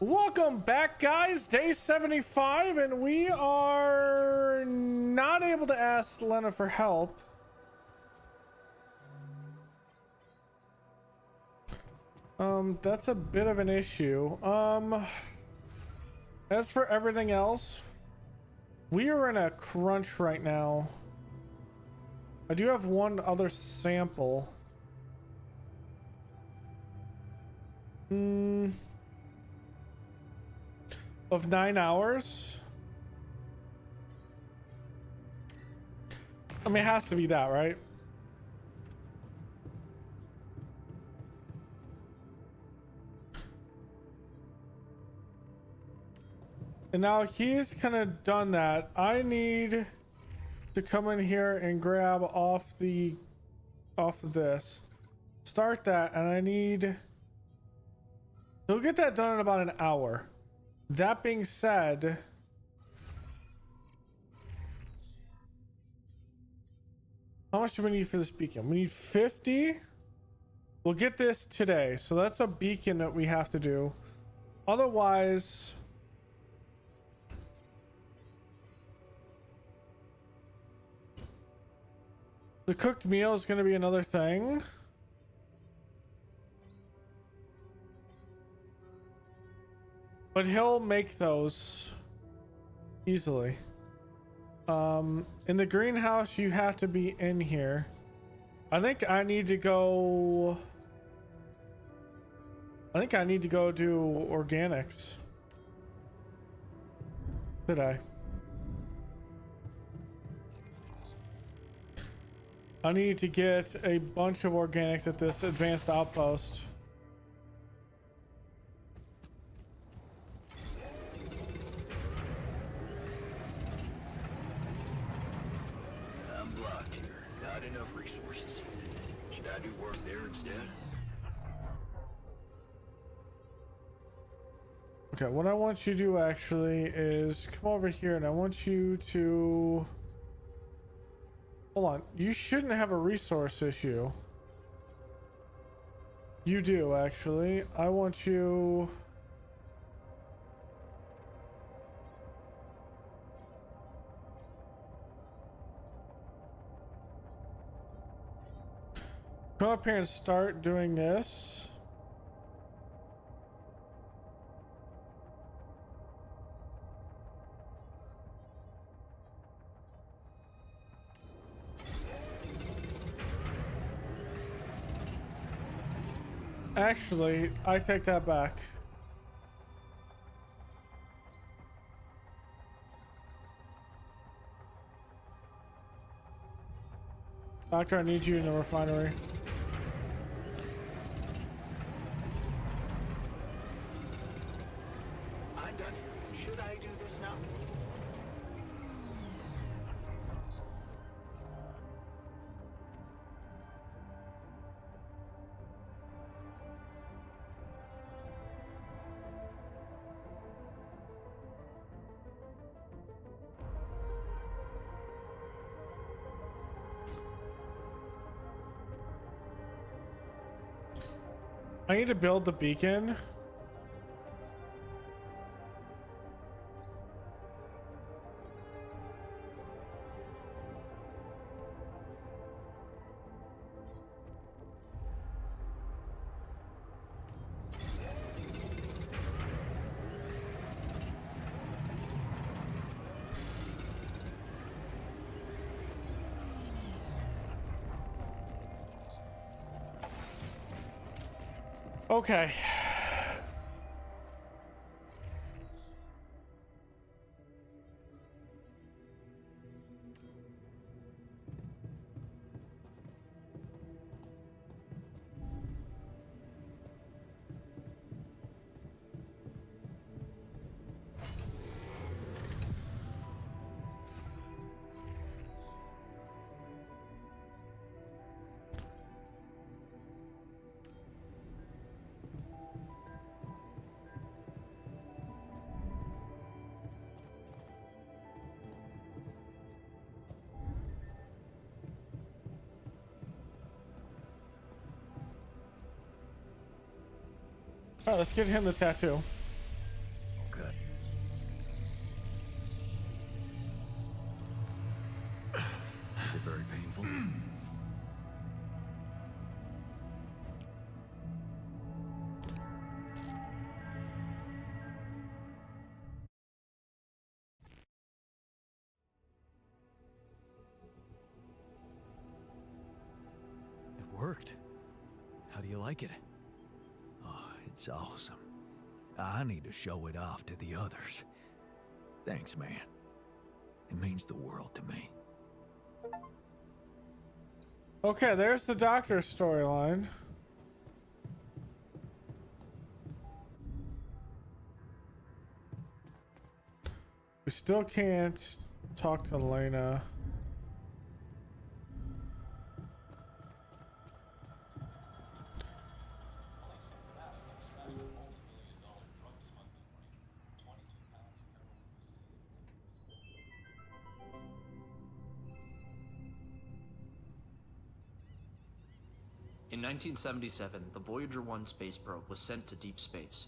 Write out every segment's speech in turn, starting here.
Welcome back, guys. Day 75, and we are not able to ask Lena for help. That's a bit of an issue. As for everything else, we are in a crunch right now. I do have one other sample. Of 9 hours. I mean, it has to be that, right? And now he's kind of done that. I need to come in here and grab off of this. Start that, and I need... He'll get that done in about an hour. That being said... How much do we need for this beacon? We need 50. We'll get this today. So that's a beacon that we have to do. Otherwise... The cooked meal is going to be another thing. But he'll make those easily. In the greenhouse, you have to be in here. I think I need to go do organics. Did I? I need to get a bunch of organics at this advanced outpost. I'm blocked here. Not enough resources. Should I do work there instead? Okay, what I want you to do actually is come over here, and I want you to... Hold on, you shouldn't have a resource issue. You do, actually. I want you... Come up here and start doing this. Actually, I take that back. Doctor, I need you in the refinery. I'm done here. Should I do this now? I need to build the beacon. Okay. All right, let's get him the tattoo. you like it? Oh, it's awesome. I need to show it off to the others. Thanks, man. It means the world to me. Okay, there's the doctor storyline. We still can't talk to Lena. In 1977, the Voyager 1 space probe was sent to deep space.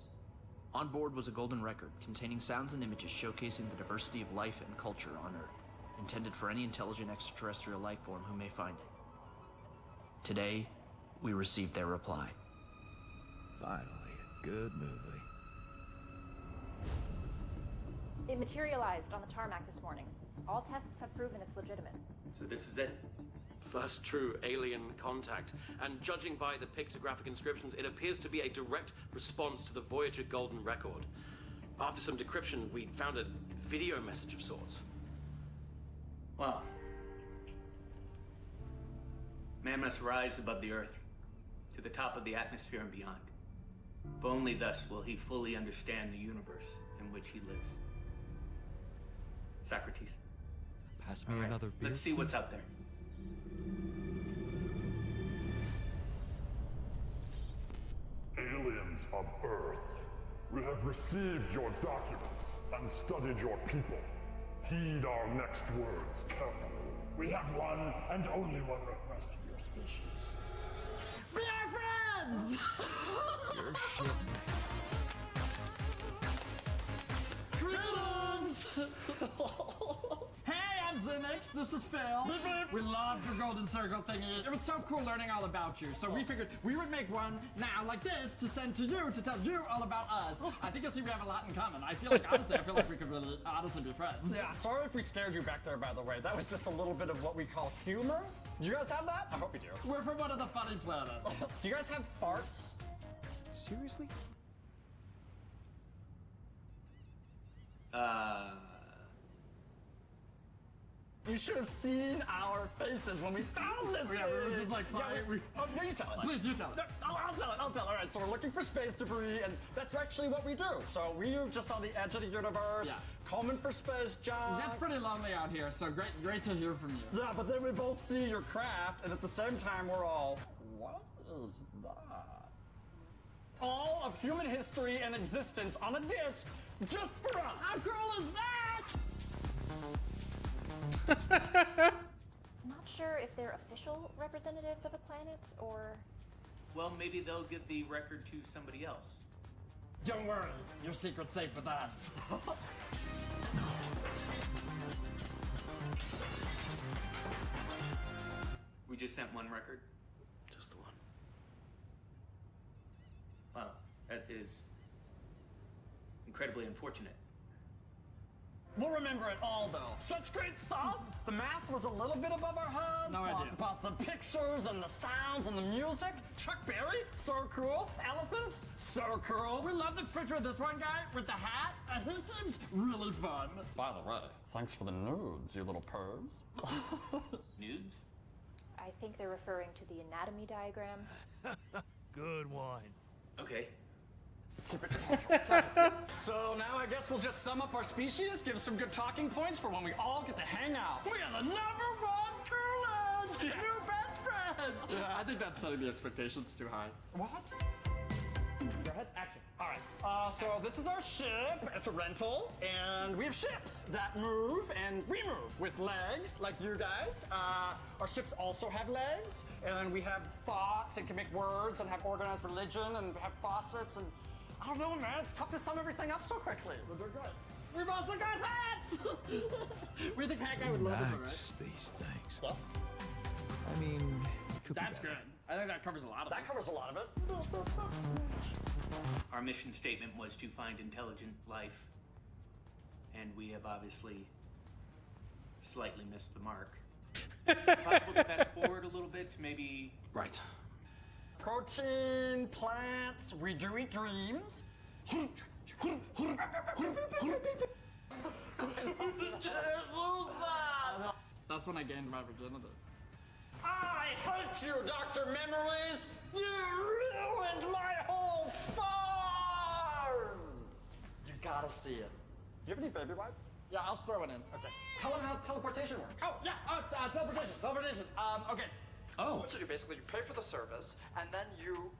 On board was a golden record containing sounds and images showcasing the diversity of life and culture on Earth, intended for any intelligent extraterrestrial life form who may find it. Today, we received their reply. Finally, a good movie. It materialized on the tarmac this morning. All tests have proven it's legitimate. So this is it. First true alien contact. And judging by the pictographic inscriptions, it appears to be a direct response to the Voyager Golden Record. After some decryption, we found a video message of sorts. Well, man must rise above the Earth, to the top of the atmosphere and beyond. But only thus will he fully understand the universe in which he lives. Socrates. Pass me All right, another beer. let's see what's out there. Aliens of Earth, we have received your documents and studied your people. Heed our next words carefully. We have one and only one request for your species. We are friends! You're shitting. Greetings! Hey, I'm Zinix. This is Phil. We loved your golden circle thingy. It was so cool learning all about you. So we figured we would make one now like this to send to you to tell you all about us. I think you'll see we have a lot in common. I feel like we could really honestly be friends. Yeah, sorry if we scared you back there, by the way. That was just a little bit of what we call humor. Do you guys have that? I hope you do. We're from one of the funny planets. Do you guys have farts? Seriously? You should have seen our faces when we found this Yeah, thing. we were just like, fine. Oh, no, you tell it. Please, you tell it. No, I'll tell it. All right, so we're looking for space debris, and that's actually what we do. So we are just on the edge of the universe, Yeah. combing for space junk. It's pretty lonely out here, so great to hear from you. Yeah, but then we both see your craft, and at the same time, we're all, what is that? All of human history and existence on a disc, just for us. How cool is that? I'm not sure if they're official representatives of a planet or... Well, maybe they'll give the record to somebody else. Don't worry, your secret's safe with us. We just sent one record. Just the one. Well, that is incredibly unfortunate. We'll remember it all, though. Such great stuff. The math was a little bit above our heads. No idea. But the pictures and the sounds and the music. Chuck Berry, so cool. Elephants, so cool. We love the picture of this one guy with the hat. He seems really fun. By the way, thanks for the nudes, you little pervs. Nudes? I think they're referring to the anatomy diagrams. Good one. Okay. So now I guess we'll just sum up our species, give some good talking points for when we all get to hang out. We are the #1 coolest! New best friends! I think that's setting the expectations too high. What? Go ahead, action. All right, so this is our ship. It's a rental, and we have ships that move and we move with legs, like you guys. Our ships also have legs, and we have thoughts and can make words and have organized religion and have faucets and I don't know, man. It's tough to sum everything up so quickly, but they're good. We've also got hats! We think that guy would love us, all right? Nice, these things. Yeah. I mean, it could be That's better. good. I think that covers a lot of That it. covers a lot of it. Our mission statement was to find intelligent life, and we have obviously slightly missed the mark. It's possible to fast forward a little bit to maybe... Right. Protein, plants, we do eat dreams. That's when I gained my virginity. I hate you, Dr. Memories! You ruined my whole farm! You gotta see it. Do you have any baby wipes? Yeah, I'll throw it in. Okay. Tell them how teleportation works. Oh, yeah, teleportation. Okay. Oh. What you do, basically, you pay for the service, and then you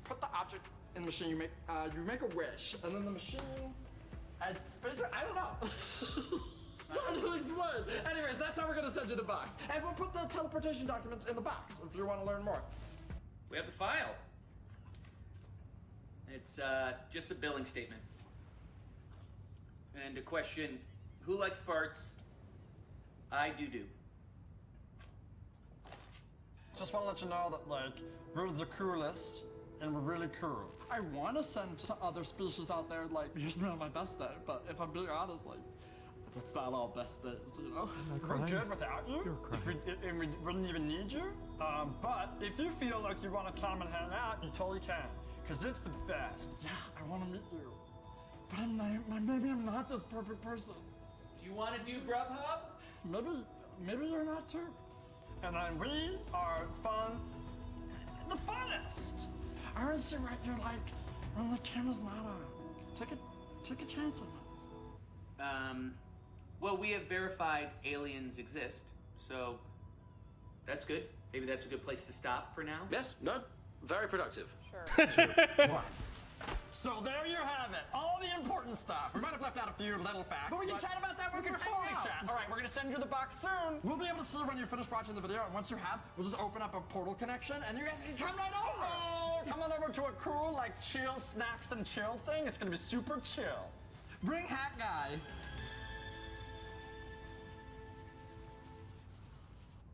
put the object in the machine, you make a wish, and then the machine, it's basically, I don't know. It's hard to explain. Anyways, that's how we're gonna send you the box. And we'll put the teleportation documents in the box if you want to learn more. We have the file. It's just a billing statement. And a question, who likes farts? I do. Just want to let you know that, like, we're the coolest, and we're really cool. I want to send to other species out there, like, here's one of my best days, but if I'm being honest, like, it's not all best days, you know? We're good without you. And we wouldn't even need you. But if you feel like you want to come and hang out, you totally can. Because it's the best. Yeah, I want to meet you. But maybe I'm not this perfect person. Do you want to do Grubhub? Maybe you're not too. And then we are fun. The funnest. I want to see what you're like when the camera's not on. Take a chance on us. Well, we have verified aliens exist, so that's good. Maybe that's a good place to stop for now. Yes, no, very productive. Sure. So there you have it. All the important stuff. We might have left out a few little facts. But we can chat about that when we can we're totally hanging out. chat. All right, we're gonna send you the box soon. We'll be able to see when you finish watching the video, and once you have, we'll just open up a portal connection, and you guys can come right over. Oh, come on over to a cool, like, chill snacks and chill thing. It's gonna be super chill. Bring Hat Guy.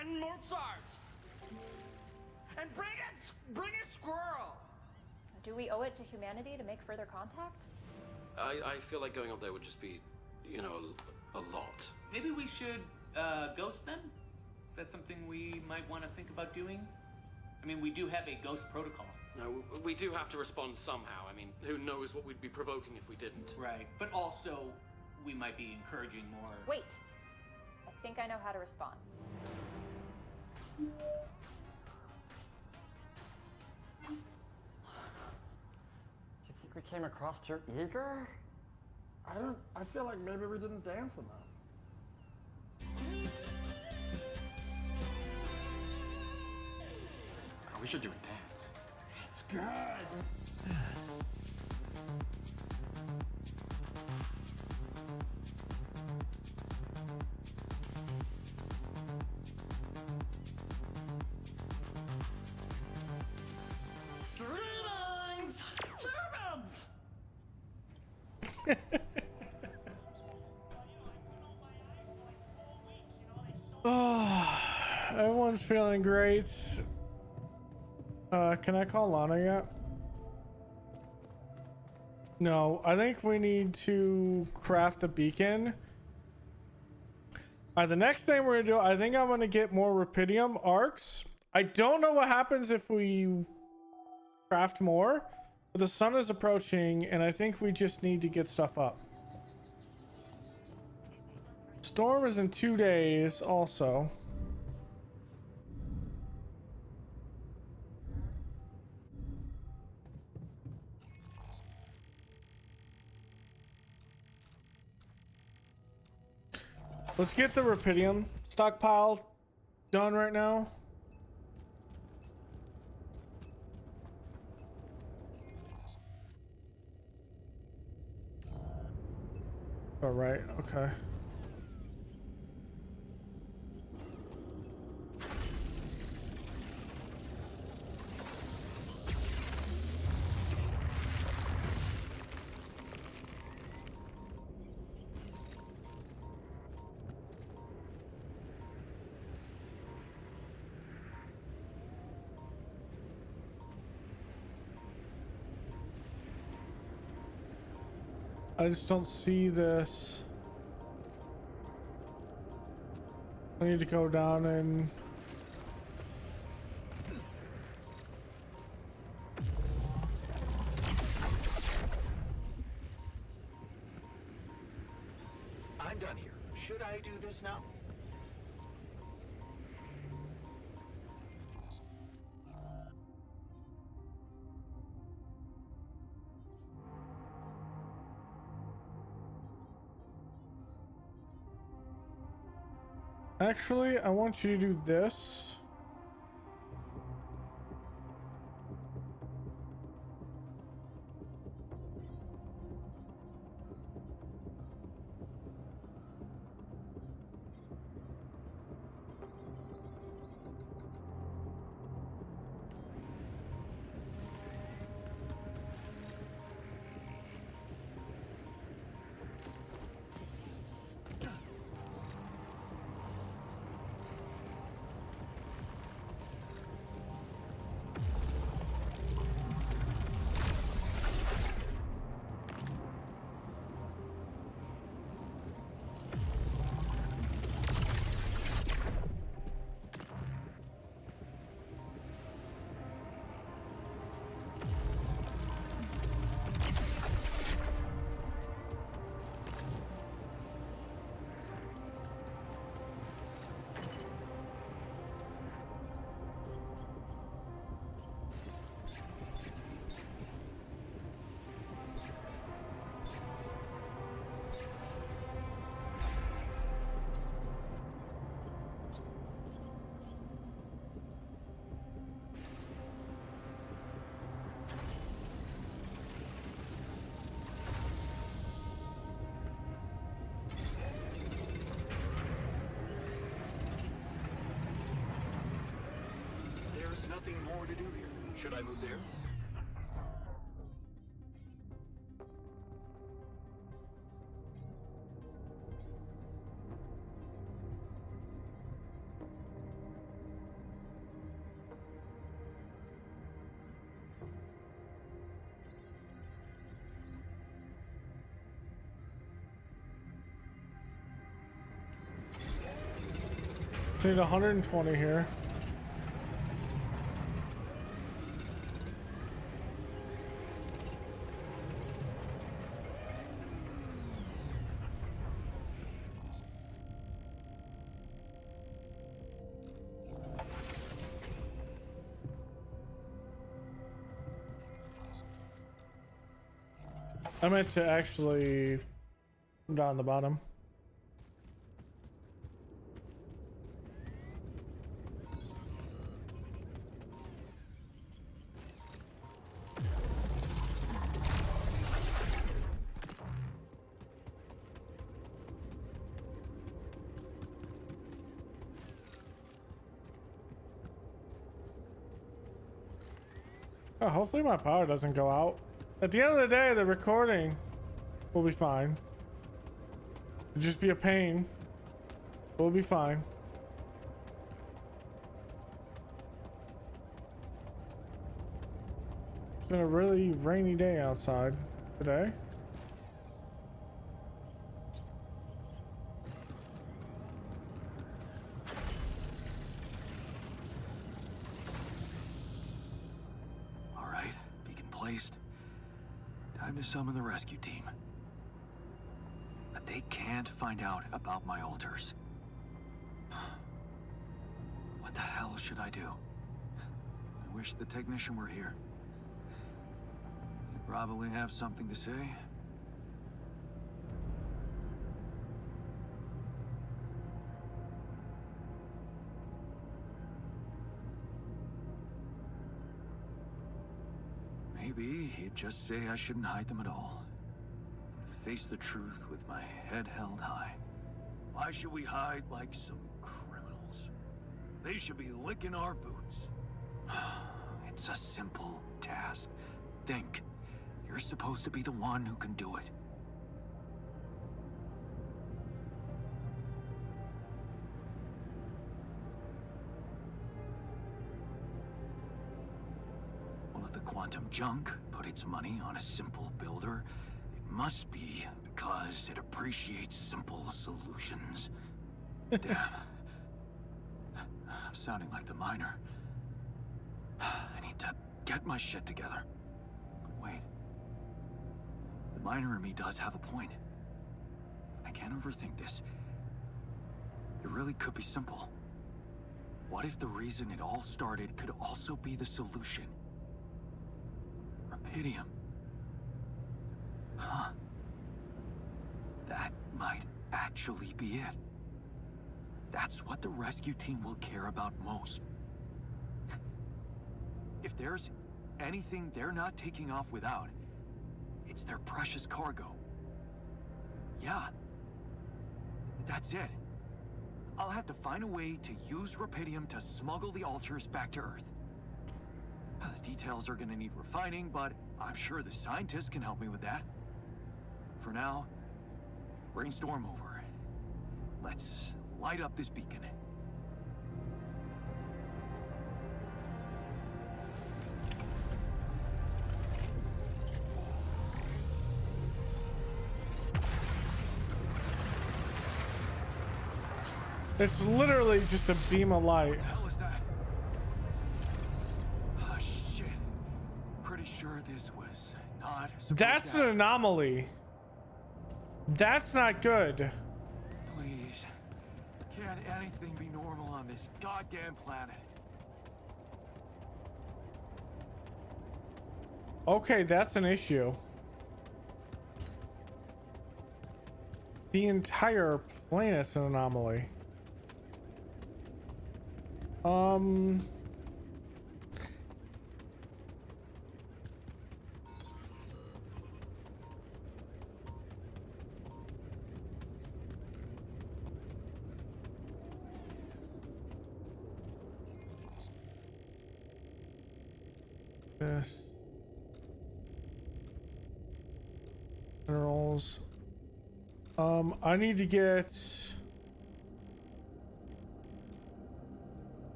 And Mozart. And bring a squirrel. Do we owe it to humanity to make further contact? I feel like going up there would just be, you know, a lot. Maybe we should ghost them? Is that something we might want to think about doing? I mean, we do have a ghost protocol. No, we do have to respond somehow. I mean, who knows what we'd be provoking if we didn't. Right, but also we might be encouraging more... Wait. I think I know how to respond. You think we came across too eager? I feel like maybe we didn't dance enough. Oh, we should do a dance. It's good. Greetings, humans! Everyone's feeling great. Can I call Lana yet? No, I think we need to craft a beacon. The next thing we're gonna do, I think I'm gonna get more Rapidium arcs. I don't know what happens if we craft more, but the sun is approaching and I think we just need to get stuff up. Storm is in 2 days also. Let's get the Rapidium stockpile done right now. All right, okay. I just don't see this. I need to go down and I'm done here. Should I do this now? Actually, I want you to do this. There's nothing more to do here. Should I move there? Need 120 here. I meant to actually down the bottom. Oh, hopefully my power doesn't go out. At the end of the day, the recording will be fine. It'll just be a pain. We'll be fine. It's been a really rainy day outside today. Time to summon the rescue team. But they can't find out about my altars. What the hell should I do? I wish the technician were here. He'd probably have something to say. Maybe he'd just say I shouldn't hide them at all. Face the truth with my head held high. Why should we hide like some criminals? They should be licking our boots. It's a simple task. Think. You're supposed to be the one who can do it. Quantum junk put its money on a simple builder. It must be because it appreciates simple solutions. Damn. I'm sounding like the miner. I need to get my shit together. But wait. The miner in me does have a point. I can't overthink this. It really could be simple. What if the reason it all started could also be the solution? Rapidium. Huh. That might actually be it. That's what the rescue team will care about most. If there's anything they're not taking off without, it's their precious cargo. Yeah. That's it. I'll have to find a way to use Rapidium to smuggle the altars back to Earth. The details are gonna need refining, but I'm sure the scientists can help me with that. For now, brainstorm over. Let's light up this beacon. It's literally just a beam of light. What the hell is that? Oh shit. Pretty sure this was not supposed That's to an anomaly. That's not good. Please. Can't anything be normal on this goddamn planet? Okay, that's an issue. The entire planet's an anomaly. Yes. Minerals. I need to get...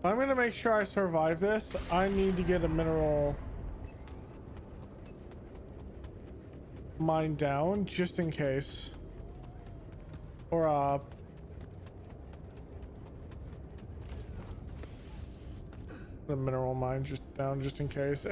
I'm gonna make sure I survive this. I need to get a mineral mine down just in case. Or the mineral mine just down just in case.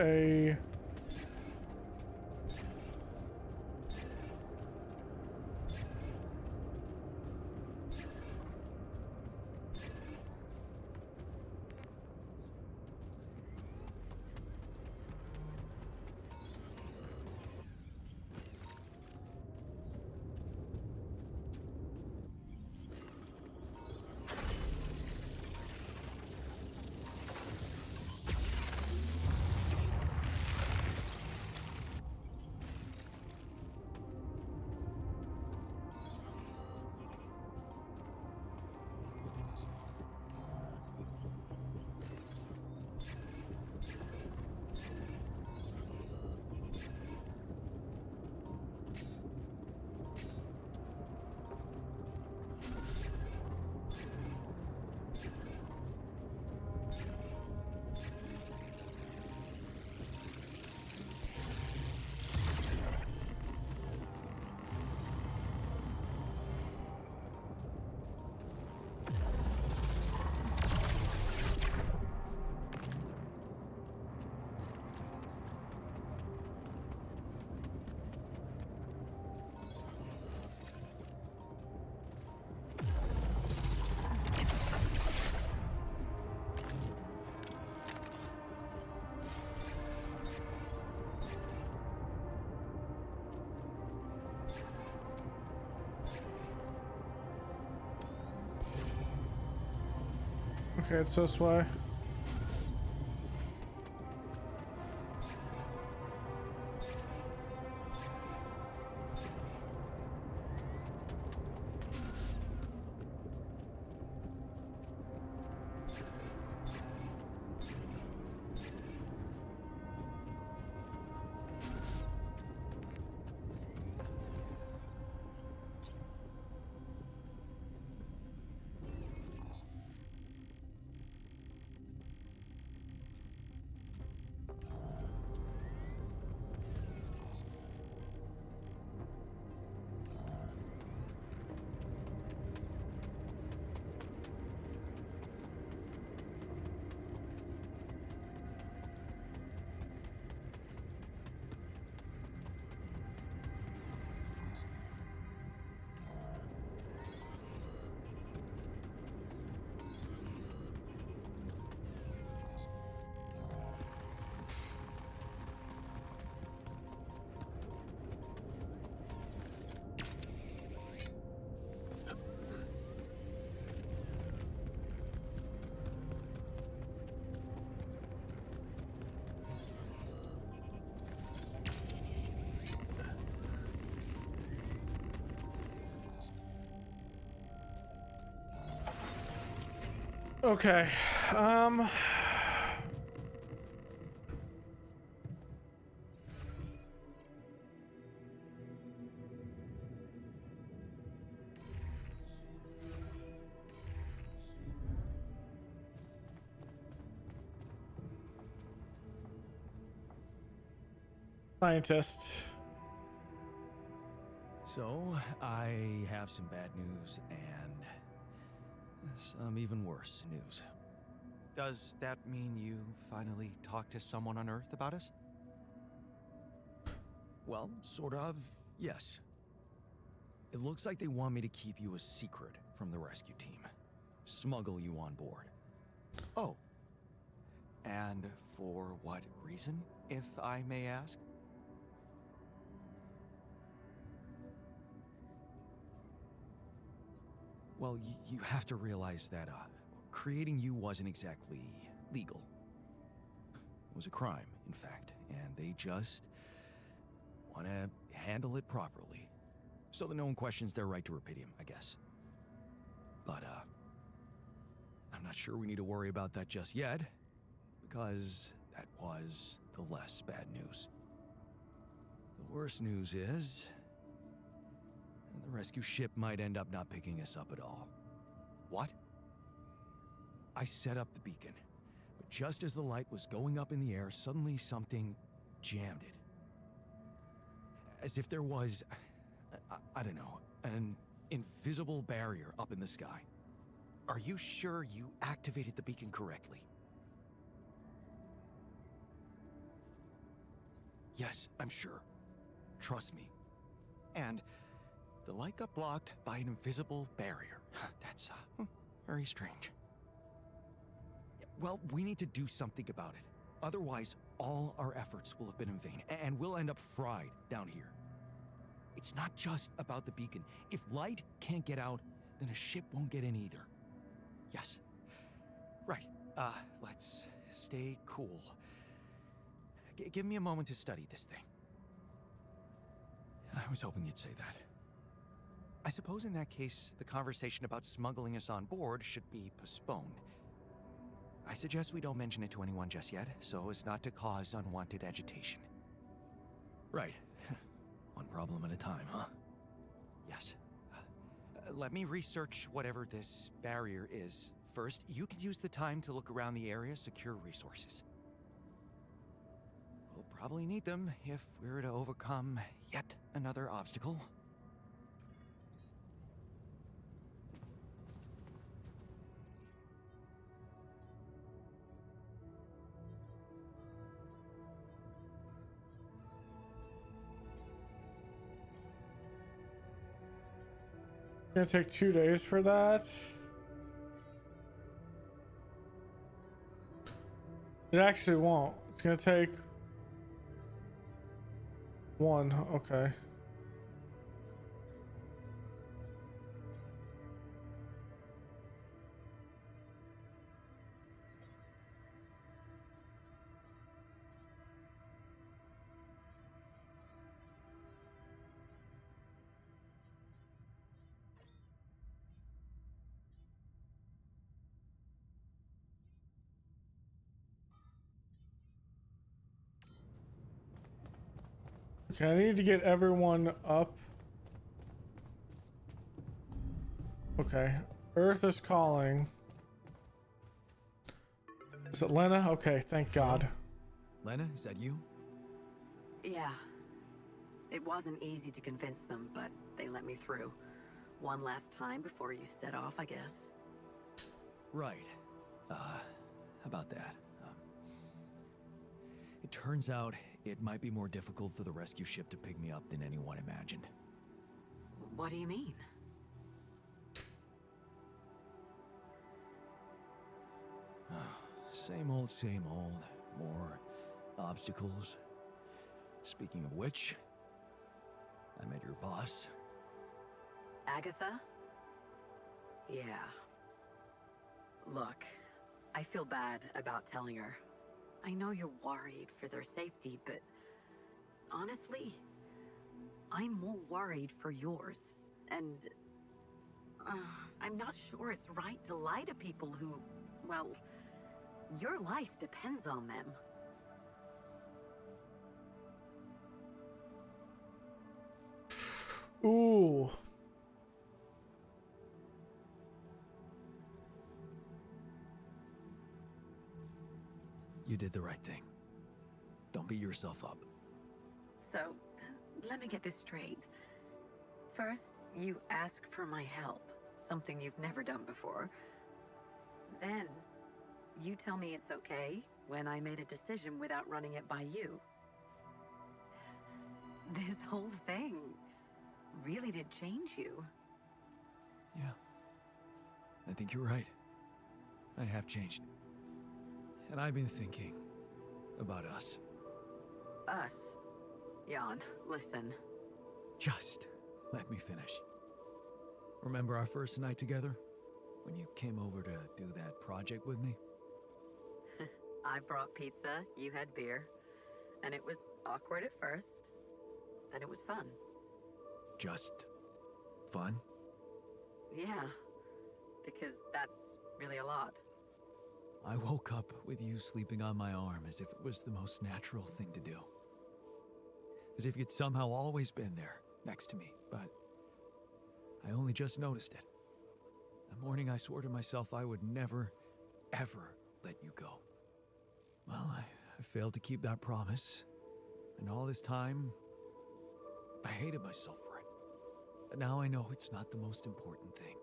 Okay, it's this way. Okay. Scientist. So, I have some bad news and some even worse news. Does that mean you finally talked to someone on Earth about us? Well, sort of, yes. It looks like they want me to keep you a secret from the rescue team. Smuggle you on board. Oh. And for what reason, if I may ask? Well, you have to realize that, creating you wasn't exactly legal. It was a crime, in fact, and they just want to handle it properly. So that no one questions their right to Rapidium, I guess. But, I'm not sure we need to worry about that just yet, because that was the less bad news. The worst news is the rescue ship might end up not picking us up at all. What? I set up the beacon, but just as the light was going up in the air, suddenly something jammed it. As if there was, I don't know, an invisible barrier up in the sky. Are you sure you activated the beacon correctly? Yes, I'm sure. Trust me. And the light got blocked by an invisible barrier. That's, very strange. Well, we need to do something about it. Otherwise, all our efforts will have been in vain, and we'll end up fried down here. It's not just about the beacon. If light can't get out, then a ship won't get in either. Yes. Right. Let's stay cool. Give me a moment to study this thing. I was hoping you'd say that. I suppose in that case, the conversation about smuggling us on board should be postponed. I suggest we don't mention it to anyone just yet, so as not to cause unwanted agitation. Right. One problem at a time, huh? Yes. Let me research whatever this barrier is. First, you can use the time to look around the area, secure resources. We'll probably need them if we're to overcome yet another obstacle. Gonna take 2 days for that. It actually won't. It's gonna take 1. Okay. Okay, I need to get everyone up. Okay, Earth is calling. Is it Lena? Okay, thank God. Lena, is that you? Yeah. It wasn't easy to convince them, but they let me through. One last time before you set off, I guess. Right. About that. It turns out it might be more difficult for the rescue ship to pick me up than anyone imagined. What do you mean? Same old, same old. More obstacles. Speaking of which, I met your boss. Agatha? Yeah. Look, I feel bad about telling her. I know you're worried for their safety, but honestly, I'm more worried for yours. And I'm not sure it's right to lie to people who well, your life depends on them. Ooh. You did the right thing. Don't beat yourself up. So, let me get this straight. First, you ask for my help, something you've never done before. Then, you tell me it's okay when I made a decision without running it by you. This whole thing really did change you. Yeah. I think you're right. I have changed. And I've been thinking about us. Us. Jan, listen. Just let me finish. Remember our first night together? When you came over to do that project with me? I brought pizza, you had beer. And it was awkward at first. Then it was fun. Just fun? Yeah. Because that's really a lot. I woke up with you sleeping on my arm as if it was the most natural thing to do. As if you'd somehow always been there, next to me, but I only just noticed it. The morning I swore to myself I would never, ever let you go. Well, I failed to keep that promise, and all this time, I hated myself for it. But now I know it's not the most important thing.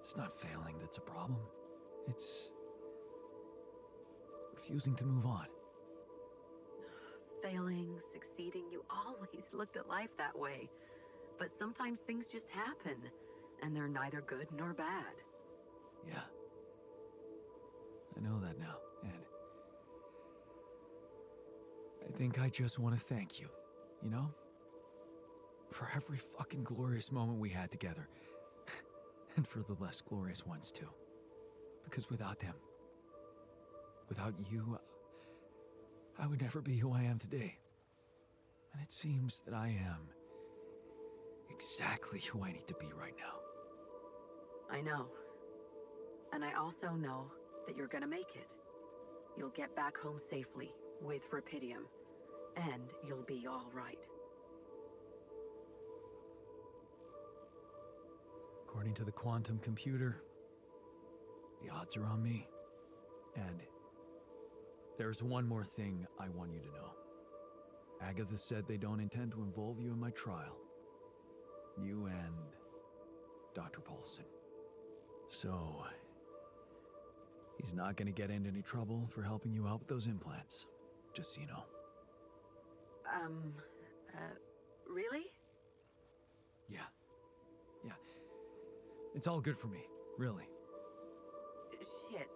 It's not failing that's a problem. It's refusing to move on. Failing, succeeding, you always looked at life that way. But sometimes things just happen, and they're neither good nor bad. Yeah. I know that now, and I think I just want to thank you, you know? For every fucking glorious moment we had together. And for the less glorious ones, too. Because without them, without you, I would never be who I am today. And it seems that I am exactly who I need to be right now. I know. And I also know that you're gonna make it. You'll get back home safely with Rapidium, and you'll be all right. According to the quantum computer, the odds are on me. And there's one more thing I want you to know. Agatha said they don't intend to involve you in my trial. You and Dr. Paulson. So, he's not gonna get into any trouble for helping you out with those implants. Just so you know. Really? Yeah. It's all good for me, really. Shit,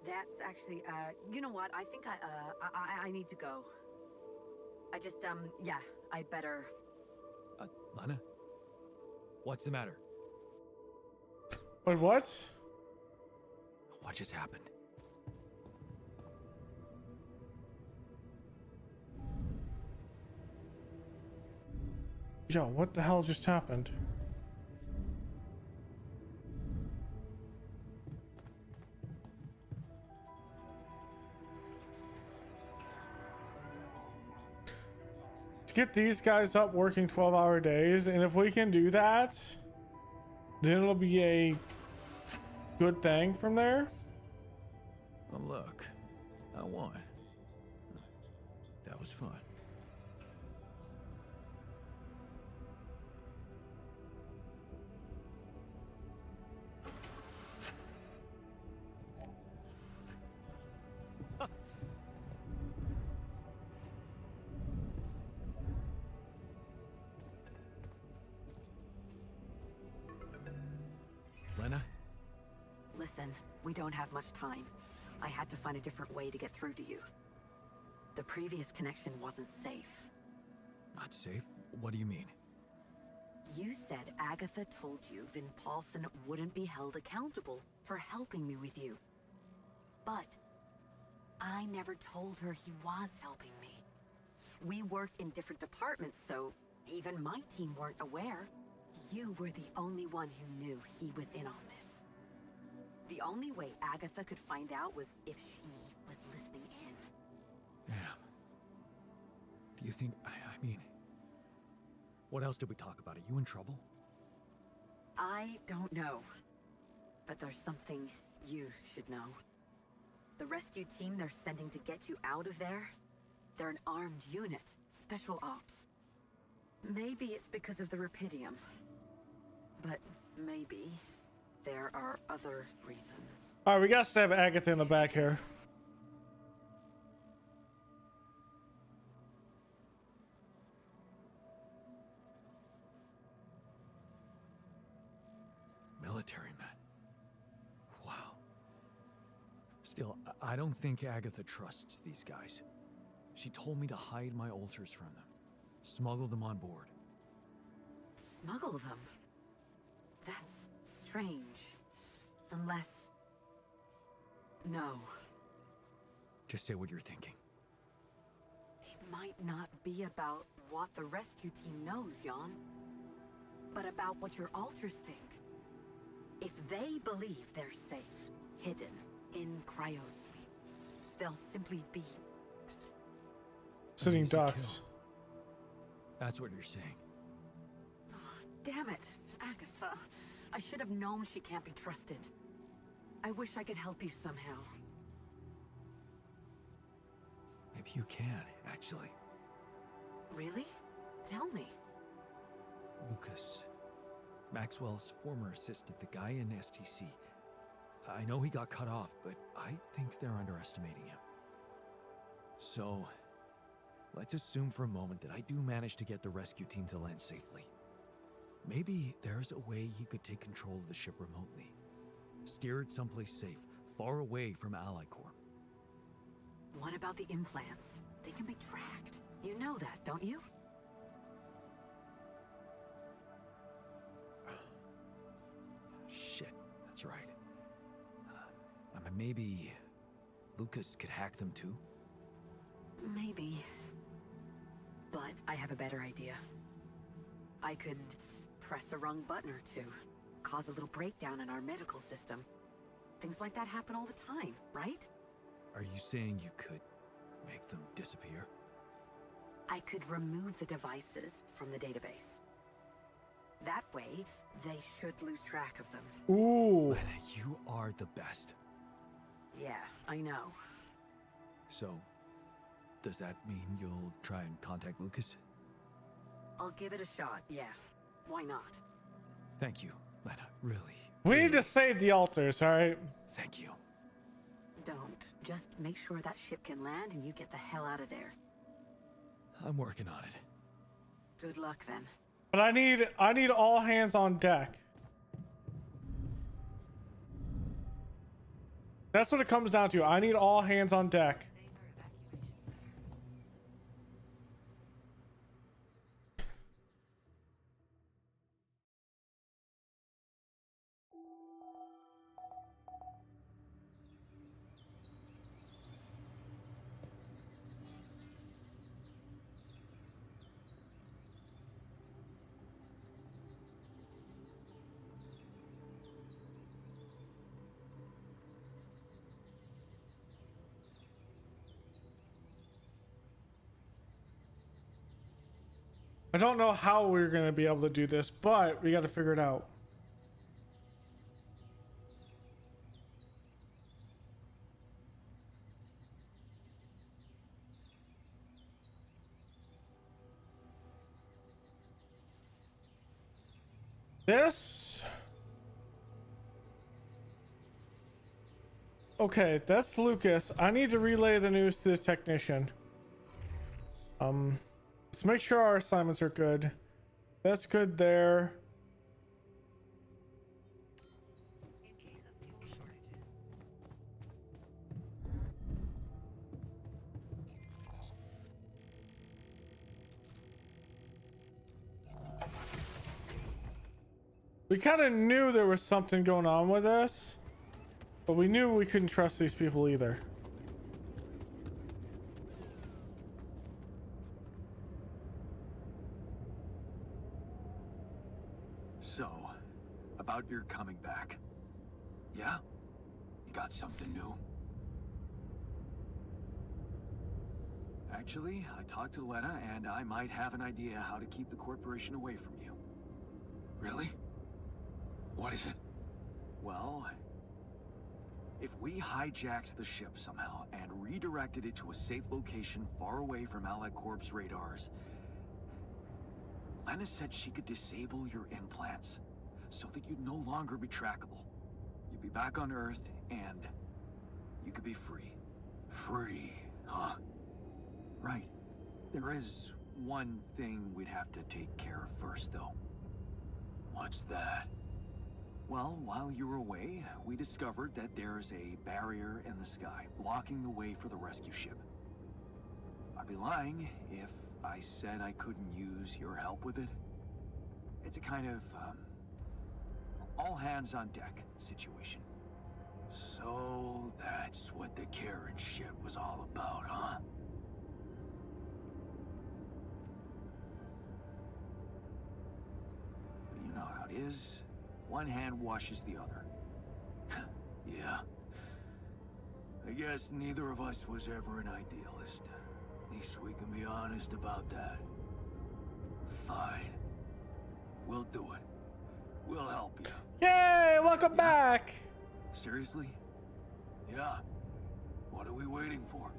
that's actually, you know what? I think I need to go. I just, yeah, I'd better... Lena? What's the matter? Wait, what? What just happened? Yo, what the hell just happened? Get these guys up working 12-hour days, and if we can do that, then it'll be a good thing from there. Oh, look. I won. That was fun. Lena? Listen, we don't have much time. I had to find a different way to get through to you. The previous connection wasn't safe. Not safe? What do you mean? You said Agatha told you Vin Paulson wouldn't be held accountable for helping me with you. But I never told her he was helping me. We worked in different departments, so even my team weren't aware. You were the only one who knew he was in on this. The only way Agatha could find out was if she was listening in. Damn. Do you think... I mean... What else did we talk about? Are you in trouble? I don't know. But there's something you should know. The rescue team they're sending to get you out of there, they're an armed unit. Special ops. Maybe it's because of the Rapidium. But maybe there are other reasons. Alright, we gotta stab Agatha in the back here. Military men. Wow. Still, I don't think Agatha trusts these guys. She told me to hide my altars from them. Smuggle them on board. Smuggle them? That's strange. Unless... No. Just say what you're thinking. It might not be about what the rescue team knows, Jan. But about what your altars think. If they believe they're safe, hidden, in cryosleep, they'll simply be... Sitting ducks. That's what you're saying. Damn it, Agatha. I should have known she can't be trusted. I wish I could help you somehow. Maybe you can, actually. Really? Tell me. Lucas. Maxwell's former assistant, the guy in STC. I know he got cut off, but I think they're underestimating him. So, let's assume for a moment that I do manage to get the rescue team to land safely. Maybe there's a way he could take control of the ship remotely. Steer it someplace safe, far away from Ally Corp. What about the implants? They can be tracked. You know that, don't you? Shit, that's right. Maybe Lucas could hack them too? Maybe. But I have a better idea. I could press a wrong button or two, cause a little breakdown in our medical system. Things like that happen all the time, right? Are you saying you could make them disappear? I could remove the devices from the database. That way, they should lose track of them. Ooh. Lena, you are the best. Yeah, I know. So, does that mean you'll try and contact Lucas? I'll give it a shot, yeah. Why not? Thank you, Lena, really. We need to save the altars, alright? Thank you. Don't. Just make sure that ship can land and you get the hell out of there. I'm working on it. Good luck then. But I need all hands on deck. That's what it comes down to. I need all hands on deck. I don't know how we're going to be able to do this, but we got to figure it out. This... Okay, that's Lucas. I need to relay the news to the technician. Let's make sure our assignments are good. That's good there. We kind of knew there was something going on with us, but we knew we couldn't trust these people either. So, about your coming back. Yeah? got something new. Actually, I talked to Lena, and I might have an idea how to keep the corporation away from you. Really? What is it? Well, if we hijacked the ship somehow and redirected it to a safe location far away from Allied Corp's radars, Lena said she could disable your implants so that you'd no longer be trackable. You'd be back on Earth, and you could be free. Free, huh? Right. There is one thing we'd have to take care of first, though. What's that? Well, while you were away, we discovered that there's a barrier in the sky, blocking the way for the rescue ship. I'd be lying if I said I couldn't use your help with it. It's a kind of, all-hands-on-deck situation. So that's what the Karen shit was all about, huh? You know how it is. One hand washes the other. Yeah. I guess neither of us was ever an idealist. At least we can be honest about that. Fine. We'll do it. We'll help you. Yay! Welcome back! Seriously? Yeah. What are we waiting for?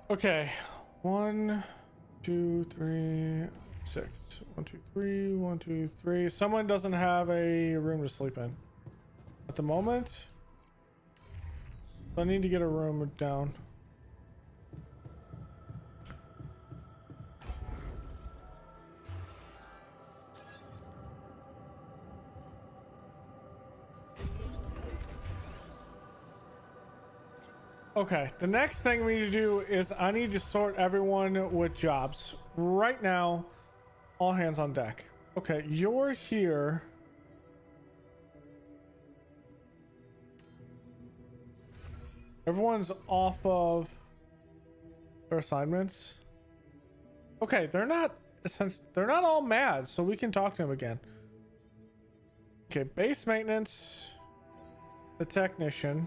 Okay, 1, 2, 3, 6. 1, 2, 3, 1, 2, 3. Someone doesn't have a room to sleep in at the moment. I need to get a room down. Okay, the next thing we need to do is I need to sort everyone with jobs. Right now, all hands on deck. Okay, you're here. Everyone's off of their assignments. Okay, they're not all mad, so we can talk to them again. Okay, base maintenance, the technician.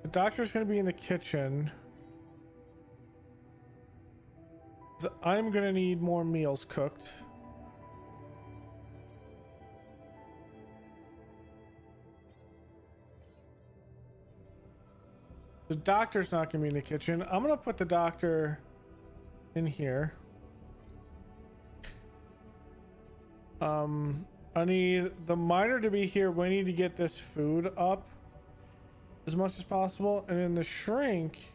The doctor's gonna be in the kitchen. So I'm gonna need more meals cooked. The doctor's not gonna be in the kitchen. I'm gonna put the doctor in here. I need the miner to be here. We need to get this food up as much as possible. And then the shrink,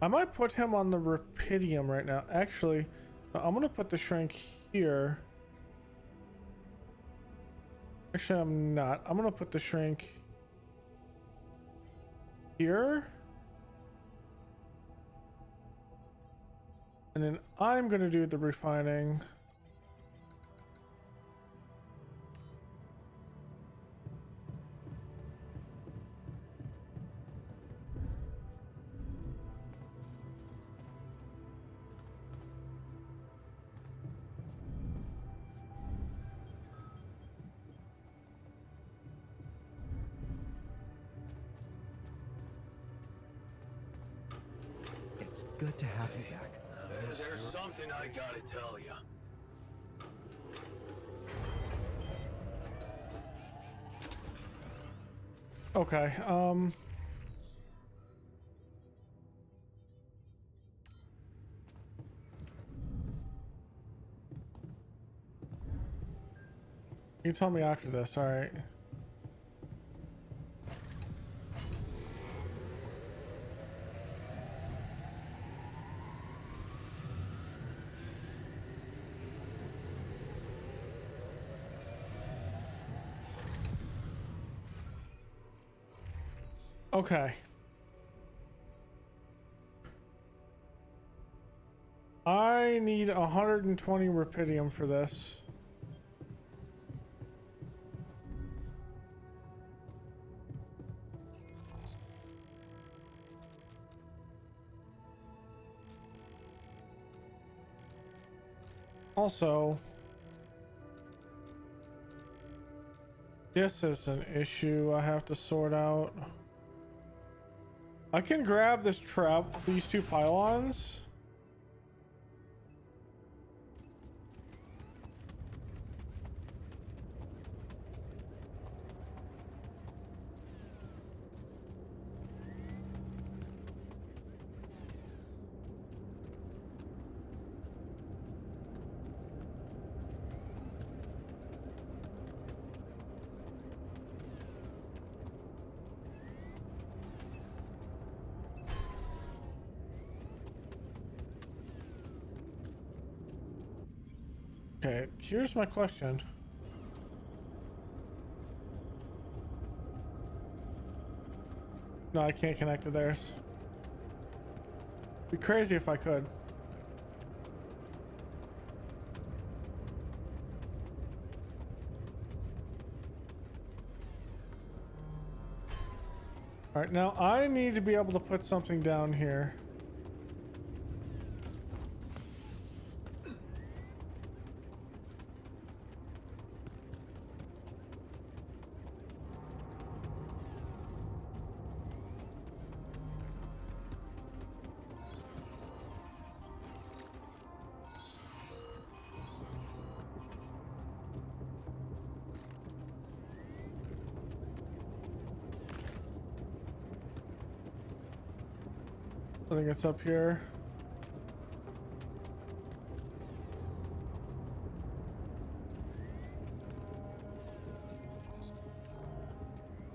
I might put him on the Rapidium right now. Actually, I'm gonna put the shrink here. Actually, I'm not. I'm gonna put the shrink here. And then I'm gonna do the refining. It's good to have you back. There's something I gotta tell you. Okay, you tell me after this, all right? Okay. I need 120 rupidium for this. Also, this is an issue I have to sort out. I can grab this trap, these two pylons. Okay, here's my question. No, I can't connect to theirs. Be crazy if I could. All right, now I need to be able to put something down here. I think it's up here.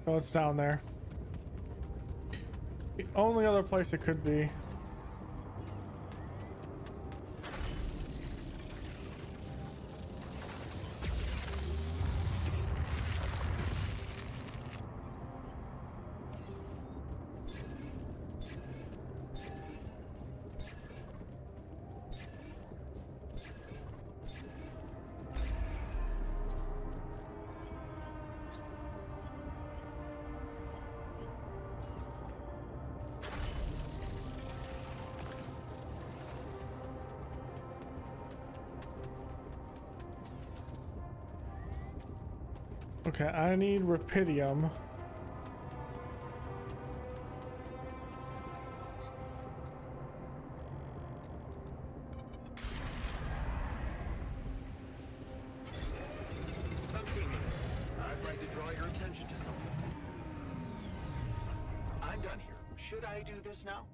Oh, it's down there. The only other place it could be. Okay, I need rupidium. I'd like to draw your attention to something. I'm done here. Should I do this now?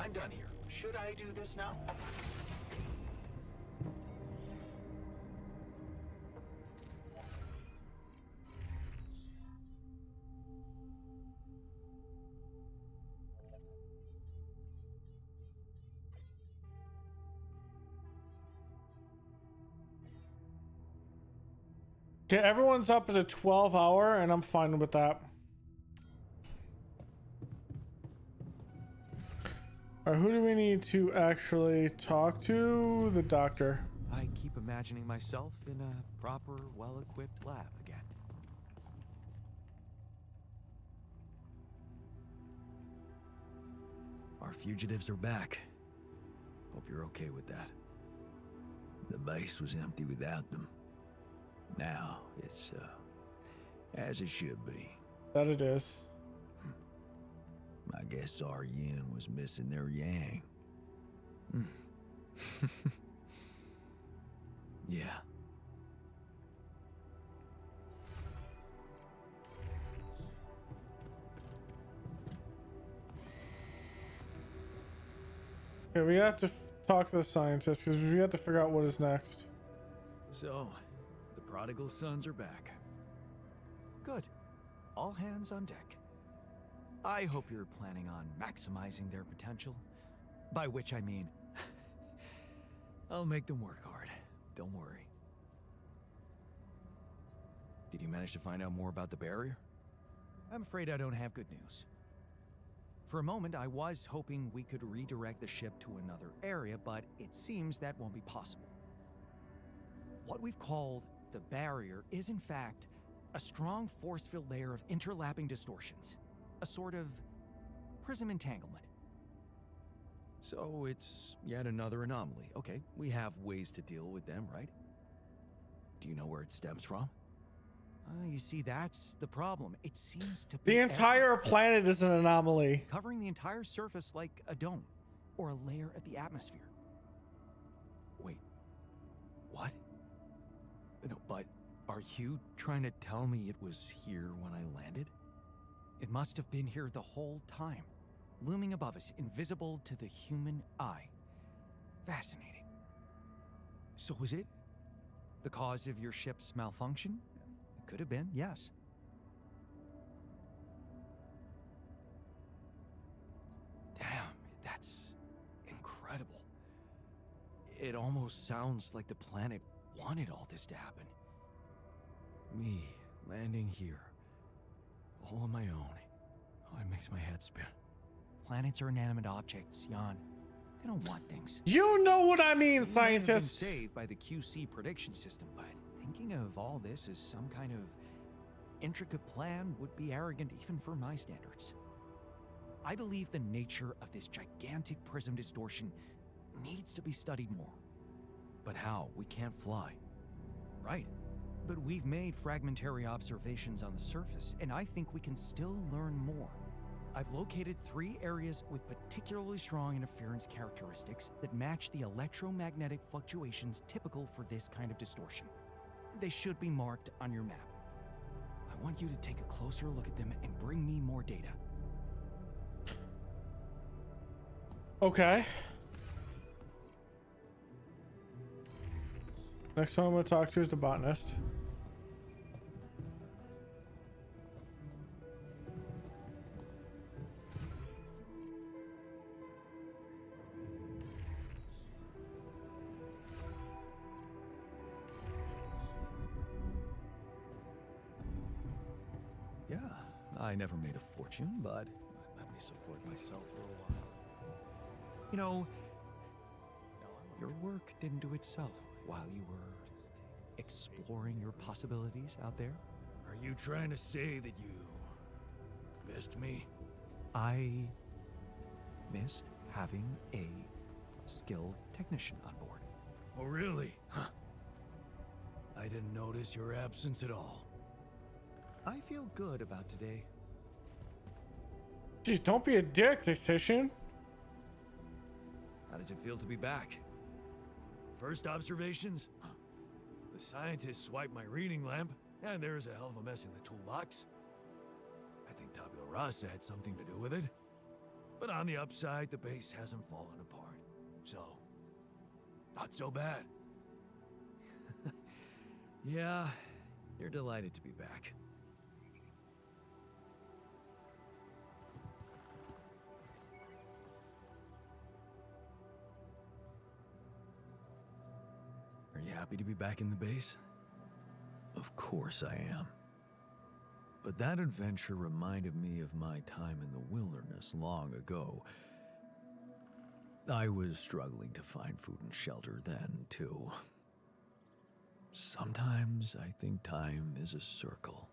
I'm done here. Should I do this now? Okay, everyone's up at a 12-hour, and I'm fine with that. Alright, who do we need to actually talk to? The doctor. I keep imagining myself in a proper, well-equipped lab again. Our fugitives are back. Hope you're okay with that. The base was empty without them. Now it's as it should be. That it is. I guess our yin was missing their yang. Yeah. Okay, we have to talk to the scientist because we have to figure out what is next. So, the prodigal sons are back. Good. All hands on deck. I hope you're planning on maximizing their potential. By which I mean, I'll make them work hard. don't worry. Did you manage to find out more about the barrier? I'm afraid I don't have good news. For a moment, I was hoping we could redirect the ship to another area, but it seems that won't be possible. What we've called the barrier is, in fact, a strong force-filled layer of interlapping distortions. A sort of prism entanglement. So it's yet another anomaly. Okay, we have ways to deal with them, right? Do you know where it stems from? You see, that's the problem. It seems to be The entire planet is an anomaly. covering the entire surface like a dome, or a layer of the atmosphere. Wait, what? No, but are you trying to tell me it was here when I landed? It must have been here the whole time, looming above us, invisible to the human eye. Fascinating. So was it the cause of your ship's malfunction? It could have been, yes. Damn, that's incredible. It almost sounds like the planet wanted all this to happen. Me landing here, all on my own. Oh, it makes my head spin. Planets are inanimate objects, Jan. They don't want things. You know what I mean, We may have been scientists. saved by the QC prediction system, but thinking of all this as some kind of intricate plan would be arrogant even for my standards. I believe the nature of this gigantic prism distortion needs to be studied more. But how? We can't fly. Right. But we've made fragmentary observations on the surface, and I think we can still learn more. I've located 3 areas with particularly strong interference characteristics that match the electromagnetic fluctuations typical for this kind of distortion. They should be marked on your map. I want you to take a closer look at them and bring me more data. Okay. Next one I'm gonna talk to is the botanist. Yeah, I never made a fortune, but let me support myself for a while. You know, your work didn't do itself while you were exploring your possibilities out there. Are you trying to say that you missed me? I missed having a skilled technician on board. Oh, really? Huh. I didn't notice your absence at all. I feel good about today. Jeez, don't be a dick, tactician. How does it feel to be back? First observations? The scientists swiped my reading lamp, and there's a hell of a mess in the toolbox. I think Tabula Rasa had something to do with it. But on the upside, the base hasn't fallen apart. So, not so bad. Yeah, you're delighted to be back. Are you happy to be back in the base? Of course I am. But that adventure reminded me of my time in the wilderness long ago. I was struggling to find food and shelter then, too. Sometimes I think time is a circle,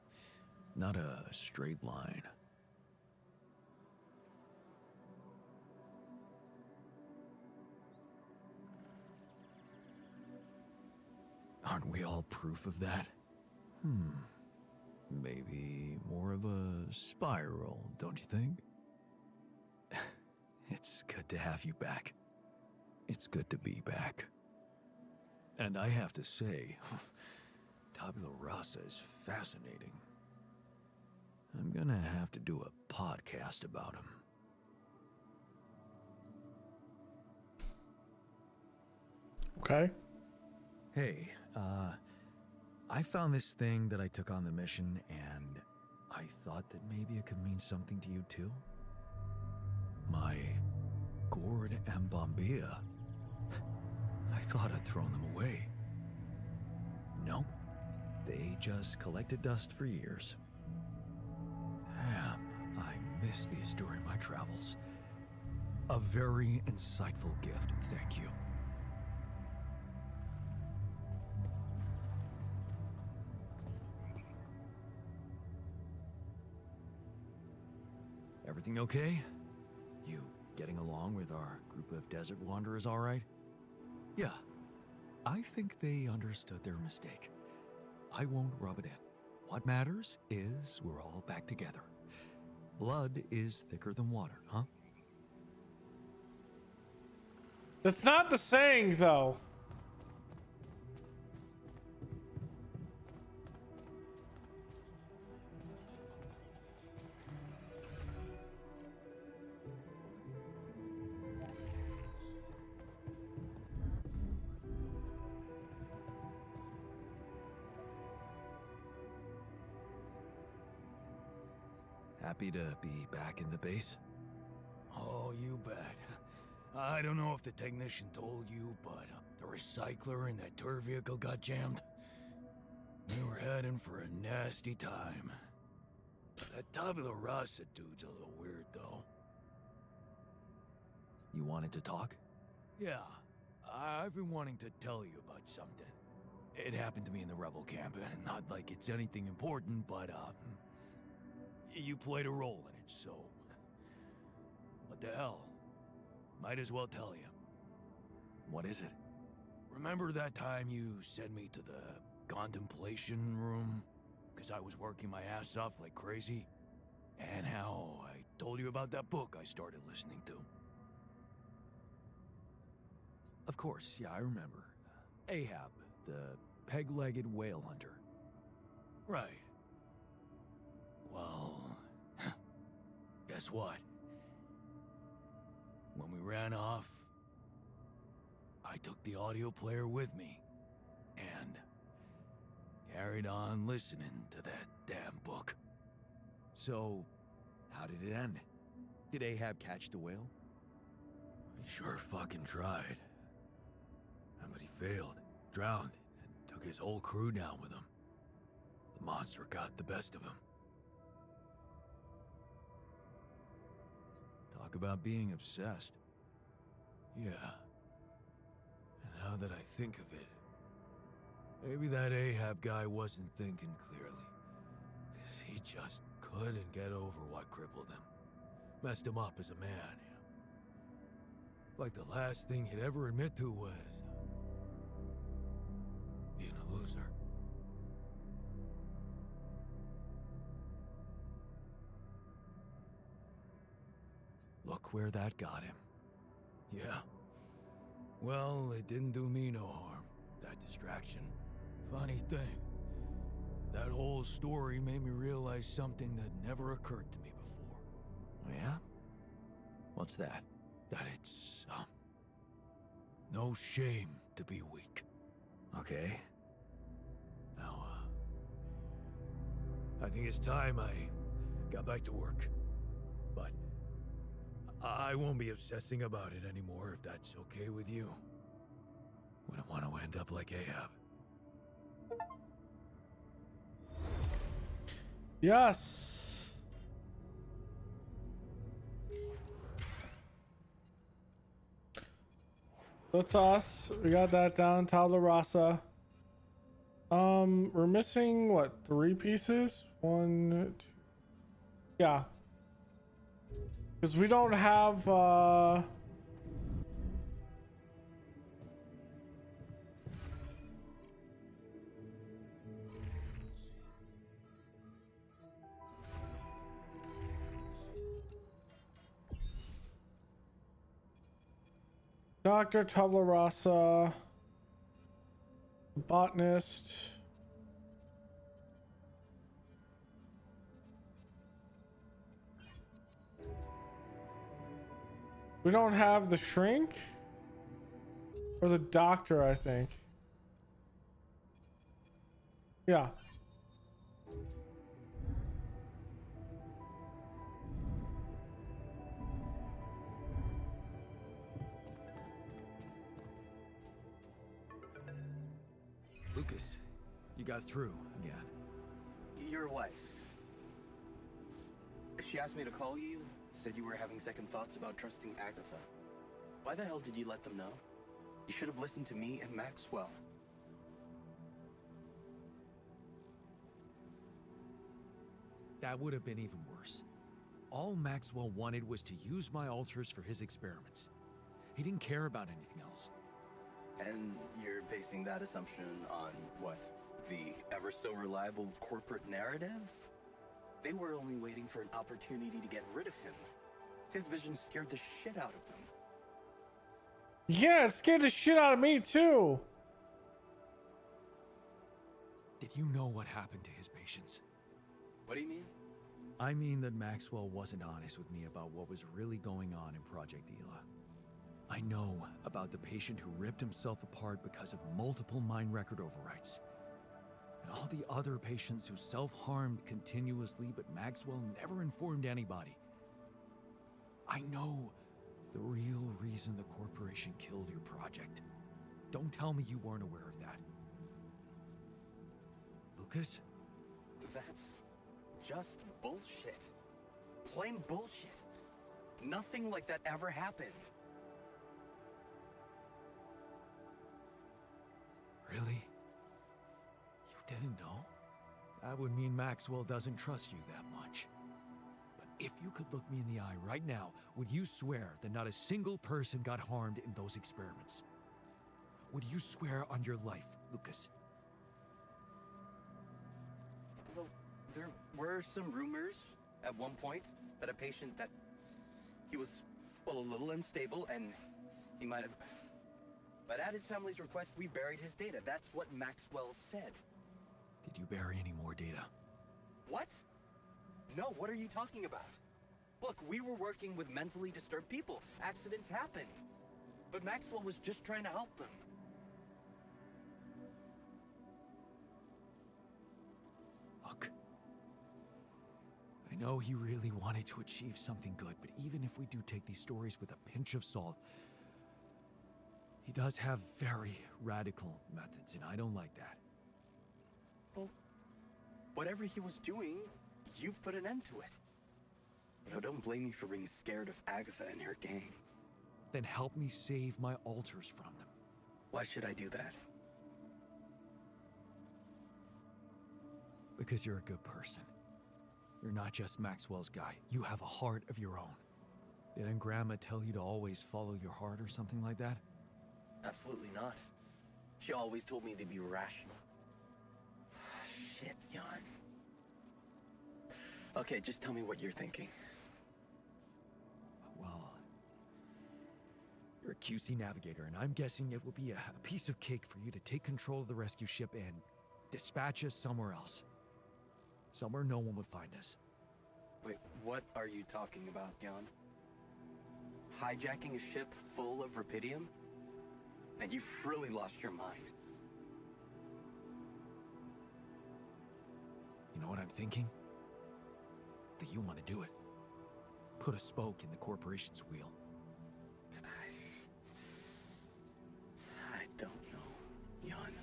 not a straight line. Aren't we all proof of that? Maybe more of a spiral, don't you think? It's good to have you back. It's good to be back. And I have to say, Tabula Rasa is fascinating. I'm gonna have to do a podcast about him. Okay. Hey, I found this thing that I took on the mission, and I thought that maybe it could mean something to you too. My gourd and bombilla. I thought I'd thrown them away. No, they just collected dust for years. Damn, I missed these during my travels. A very insightful gift, thank you. Everything okay? You getting along with our group of desert wanderers all right? Yeah, I think they understood their mistake. I won't rub it in. What matters is we're all back together. Blood is thicker than water, huh? That's not the saying, though. Happy to be back in the base? Oh, you bet. I don't know if the technician told you, but the recycler in that tour vehicle got jammed. We were heading for a nasty time. That Tabula Rasa dude's a little weird, though. You wanted to talk? Yeah, I've been wanting to tell you about something. It happened to me in the rebel camp, and not like it's anything important, but, you played a role in it, so... What the hell? Might as well tell you. What is it? Remember that time you sent me to the contemplation room? Because I was working my ass off like crazy? And how I told you about that book I started listening to? Of course, yeah, I remember. Ahab, the peg-legged whale hunter. Right. Well, guess what? When we ran off, I took the audio player with me and carried on listening to that damn book. So, how did it end? Did Ahab catch the whale? He sure fucking tried. But he failed, drowned, and took his whole crew down with him. The monster got the best of him. Talk about being obsessed. Yeah. And now that I think of it, maybe that Ahab guy wasn't thinking clearly. 'Cause he just couldn't get over what crippled him. Messed him up as a man. Like the last thing he'd ever admit to was being a loser. Look where that got him. Yeah. Well, it didn't do me no harm, that distraction. Funny thing, that whole story made me realize something that never occurred to me before. Yeah? What's that? That it's, no shame to be weak. Okay. Now, I think it's time I got back to work. But I won't be obsessing about it anymore if that's okay with you. Wouldn't want to end up like Ahab. Yes. That's us. We got that down. Tabula Rasa. We're missing what, 3 pieces? 1, 2. Yeah. Because we don't have Dr. Tabula Rasa, botanist. We don't have the shrink or the doctor, I think. Yeah. Lucas, You got through again. Your wife. She asked me to call you, said you were having second thoughts about trusting Agatha. Why the hell did you let them know? You should have listened to me and Maxwell. That would have been even worse. All Maxwell wanted was to use my altars for his experiments. He didn't care about anything else. And you're basing that assumption on what? The ever so reliable corporate narrative? They were only waiting for an opportunity to get rid of him. His vision scared the shit out of them. Yeah, it scared the shit out of me too. Did you know what happened to his patients? What do you mean? I mean that Maxwell wasn't honest with me about what was really going on in Project Ela. I know about the patient who ripped himself apart because of multiple mind record overwrites. And all the other patients who self-harmed continuously, but Maxwell never informed anybody. I know the real reason the corporation killed your project. Don't tell me you weren't aware of that. Lucas? That's just bullshit. Plain bullshit. Nothing like that ever happened. Really? You didn't know? That would mean Maxwell doesn't trust you that much. But if you could look me in the eye right now, would you swear that not a single person got harmed in those experiments? Would you swear on your life, Lucas? Well, there were some rumors at one point that a patient that he was, well, a little unstable and he might have... But at his family's request, we buried his data. That's what Maxwell said. Did you bury any more data? What? No, what are you talking about? Look, we were working with mentally disturbed people. Accidents happen. But Maxwell was just trying to help them. Look. I know he really wanted to achieve something good, but even if we do take these stories with a pinch of salt, he does have very radical methods, and I don't like that. Well, whatever he was doing, you've put an end to it. No, don't blame me for being scared of Agatha and her gang. Then help me save my altars from them. Why should I do that? Because you're a good person. You're not just Maxwell's guy. You have a heart of your own. Didn't Grandma tell you to always follow your heart or something like that? Absolutely not. She always told me to be rational. Shit, Jan. Okay, just tell me what you're thinking. Well, you're a QC navigator, and I'm guessing it will be a piece of cake for you to take control of the rescue ship and dispatch us somewhere else. Somewhere no one would find us. Wait, what are you talking about, Jan? Hijacking a ship full of Rapidium? And you've really lost your mind. You know what I'm thinking? That you want to do it. Put a spoke in the corporation's wheel. I don't know, Jan.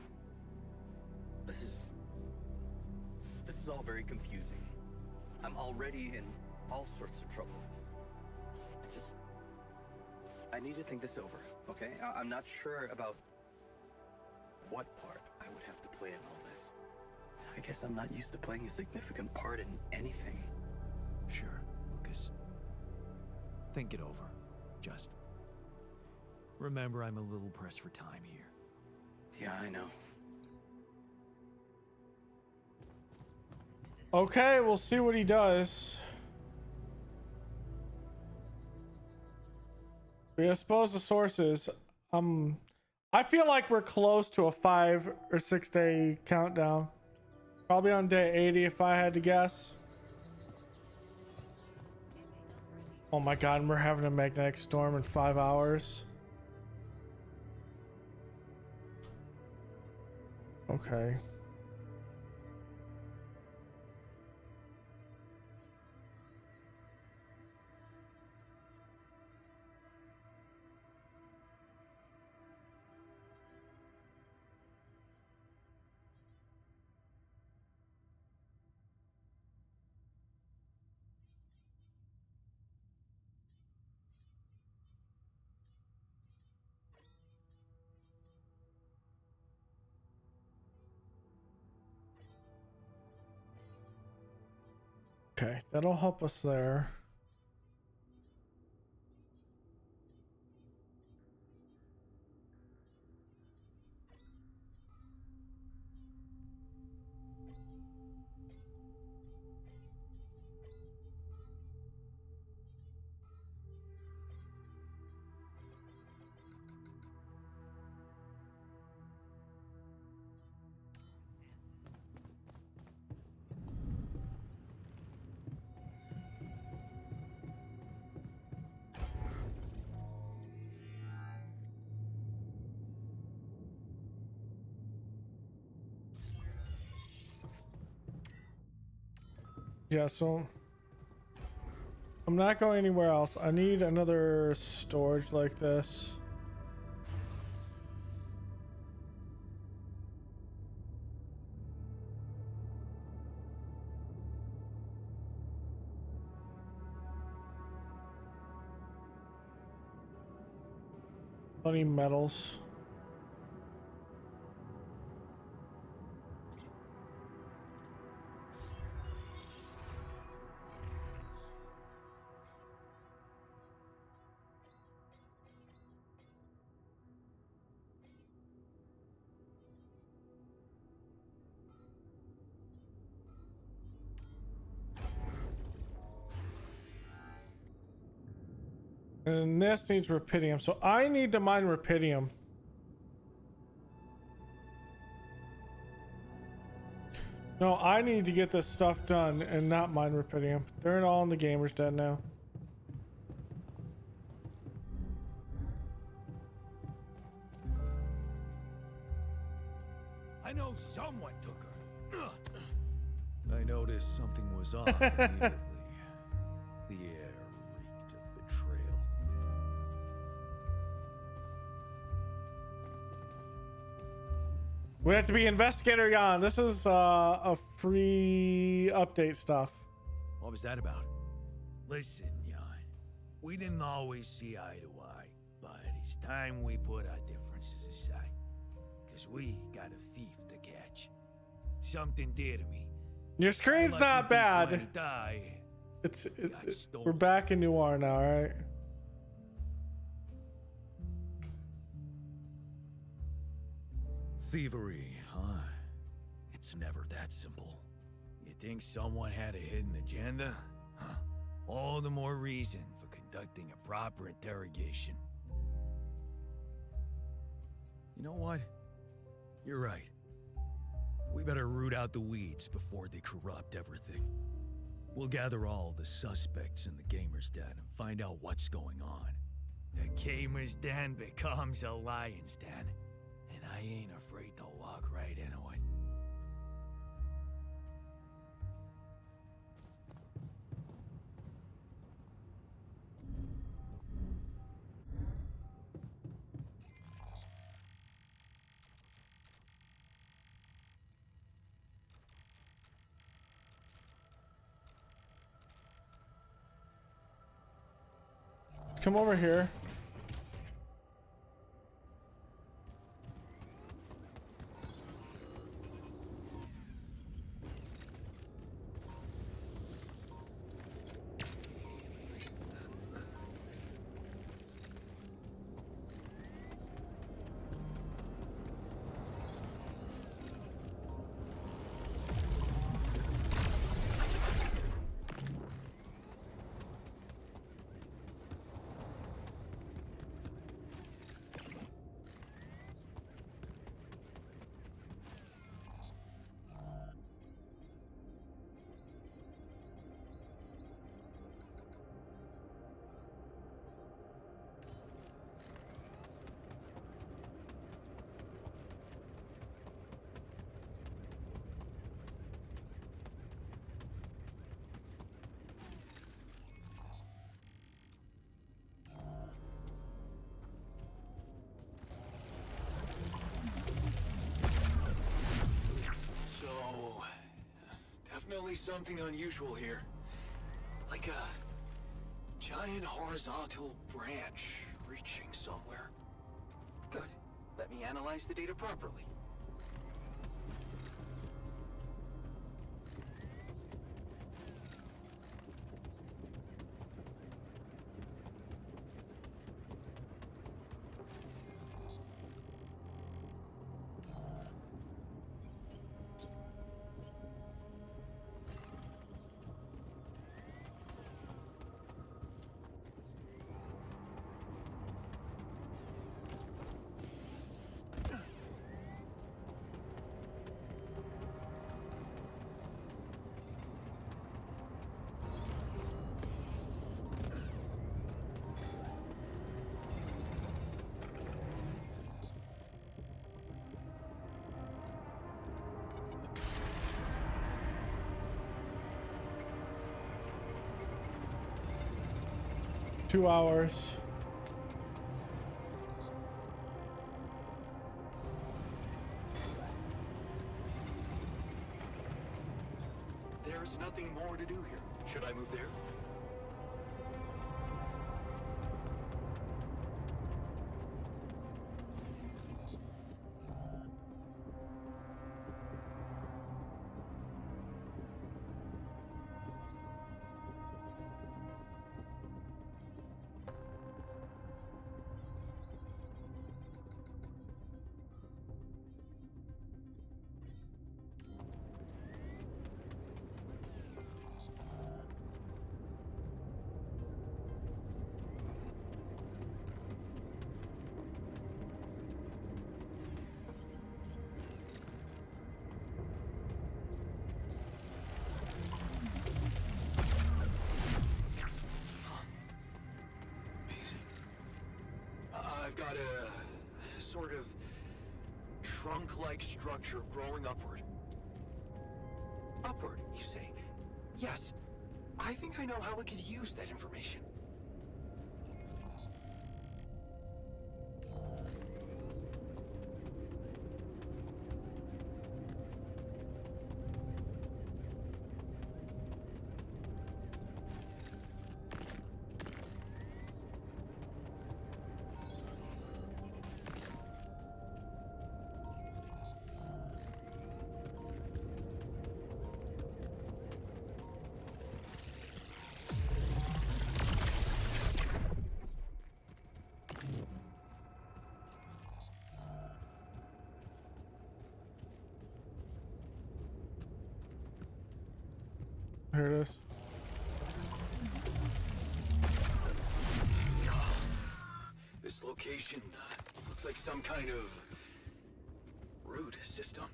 This is all very confusing. I'm already in all sorts of trouble. I need to think this over, okay? I'm not sure about what part I would have to play in all this. I guess I'm not used to playing a significant part in anything. Sure, Lucas. Think it over. Just remember, I'm a little pressed for time here. Yeah, I know. Okay, we'll see what he does. We expose the sources. I feel like we're close to a 5 or 6 day countdown. Probably on day 80 if I had to guess. Oh my god, and we're having a magnetic storm in 5 hours. Okay. Okay, that'll help us there. Yeah, so I'm not going anywhere else. I need another storage like this. Plenty metals. And this needs rupidium, so I need to mine rupidium. No, I need to get this stuff done and not mine rupidium. They're all in the gamer's den now. I know someone took her. I noticed something was off immediately. The air reeked of betrayal. We have to be Investigator Jan. This is a free update stuff. What was that about? Listen, Jan. We didn't always see eye to eye, but it's time we put our differences aside. Cause we got a thief to catch. Something dear to me. Your screen's not bad. Die. We're back in Noir now, right? Thievery, huh? It's never that simple. You think someone had a hidden agenda? Huh? All the more reason for conducting a proper interrogation. You know what? You're right. We better root out the weeds before they corrupt everything. We'll gather all the suspects in the Gamer's Den and find out what's going on. The Gamer's Den becomes a lion's den, and I ain't afraid to walk right into it. Come over here. Definitely something unusual here. Like a giant horizontal branch reaching somewhere. Good. Let me analyze the data properly. 2 hours. There's nothing more to do here. Should I move there? I've got a sort of trunk-like structure growing upward. Upward, you say? Yes. I think I know how we could use that information. Here it is. This location looks like some kind of root system.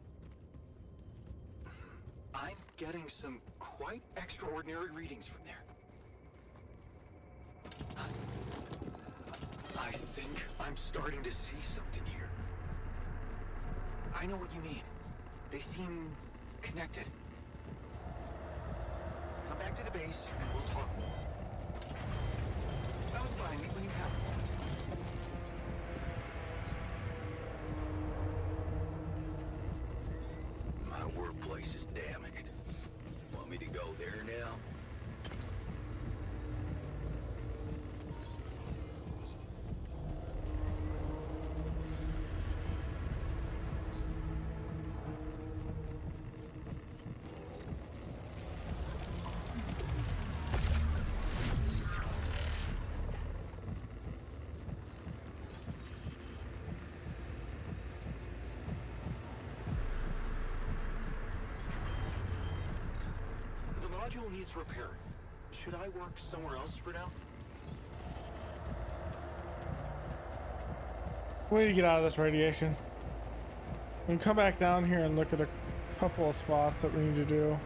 I'm getting some quite extraordinary readings from there. I think I'm starting to see something here. I know what you mean. They seem connected. Come back to the base and we'll talk more. Come and find me when you have one. My workplace is damaged. Want me to go there now? The module needs repair. Should I work somewhere else for now? We need to get out of this radiation. We can come back down here and look at a couple of spots that we need to do.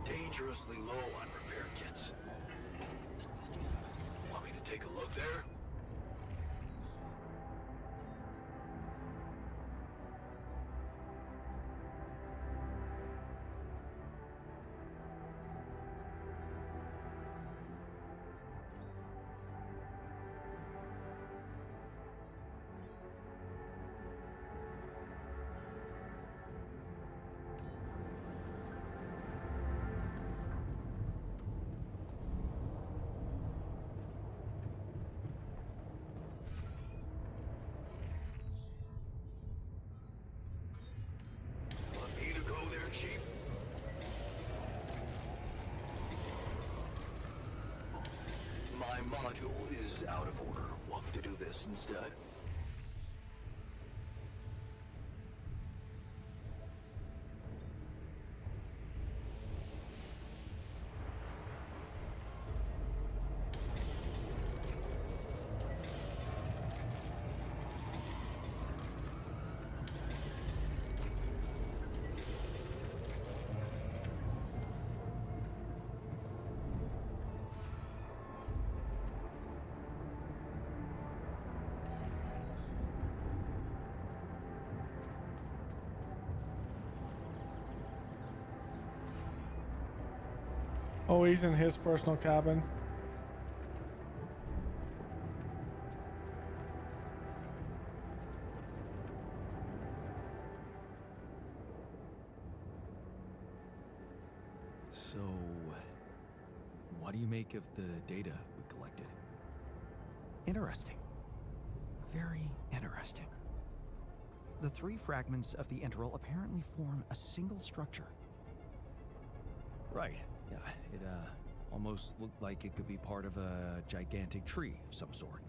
Dangerously low on repair kits. Want me to take a look there? Chief. My module is out of order. Want me to do this instead? Oh, he's in his personal cabin. So, what do you make of the data we collected? Interesting. Very interesting. The 3 fragments of the integral apparently form a single structure. Right. Yeah, it almost looked like it could be part of a gigantic tree of some sort.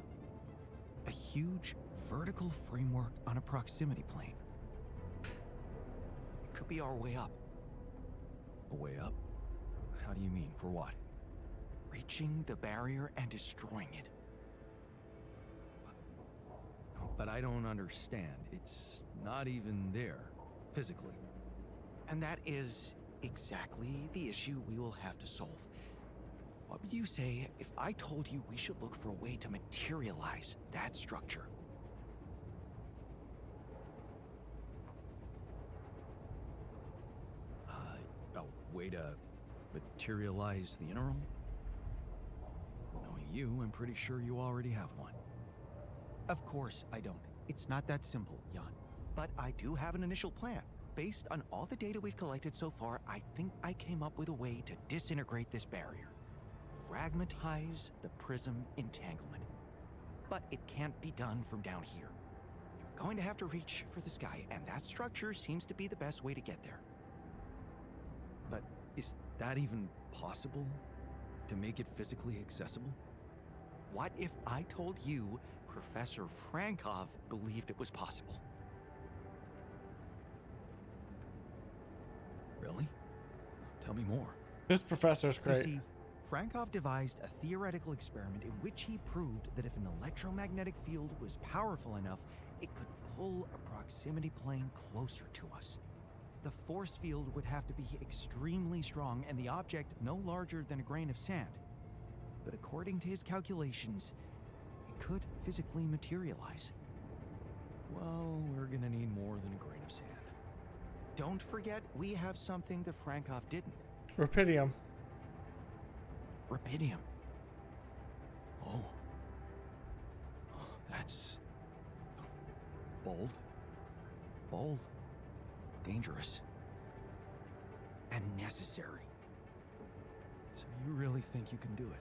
A huge vertical framework on a proximity plane. It could be our way up. A way up? How do you mean? For what? Reaching the barrier and destroying it. But I don't understand. It's not even there, physically. And that is exactly the issue we will have to solve. What would you say if I told you we should look for a way to materialize that structure? A way to materialize the interim? Knowing you, I'm pretty sure you already have one. Of course I don't. It's not that simple, Jan. But I do have an initial plan. Based on all the data we've collected so far, I think I came up with a way to disintegrate this barrier. Fragmentize the prism entanglement. But it can't be done from down here. You're going to have to reach for the sky, and that structure seems to be the best way to get there. But is that even possible? To make it physically accessible? What if I told you Professor Frankov believed it was possible? Really? Tell me more. This professor's great. You see, Frankov devised a theoretical experiment in which he proved that if an electromagnetic field was powerful enough, it could pull a proximity plane closer to us. The force field would have to be extremely strong and the object no larger than a grain of sand. But according to his calculations, it could physically materialize. Well, we're gonna need more than a grain of sand. Don't forget, we have something that Frankov didn't. Rapidium. Rapidium. Oh. That's bold. Bold. Dangerous. And necessary. So you really think you can do it?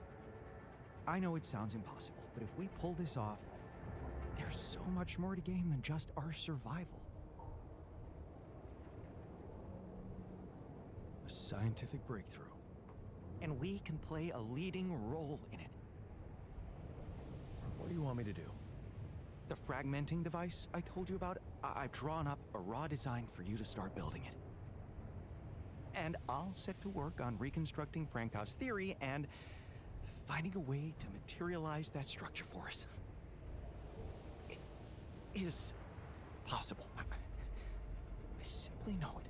I know it sounds impossible, but if we pull this off, there's so much more to gain than just our survival. A scientific breakthrough. And we can play a leading role in it. What do you want me to do? The fragmenting device I told you about, I've drawn up a raw design for you to start building it. And I'll set to work on reconstructing Frankov's theory and finding a way to materialize that structure for us. It is possible. I simply know it.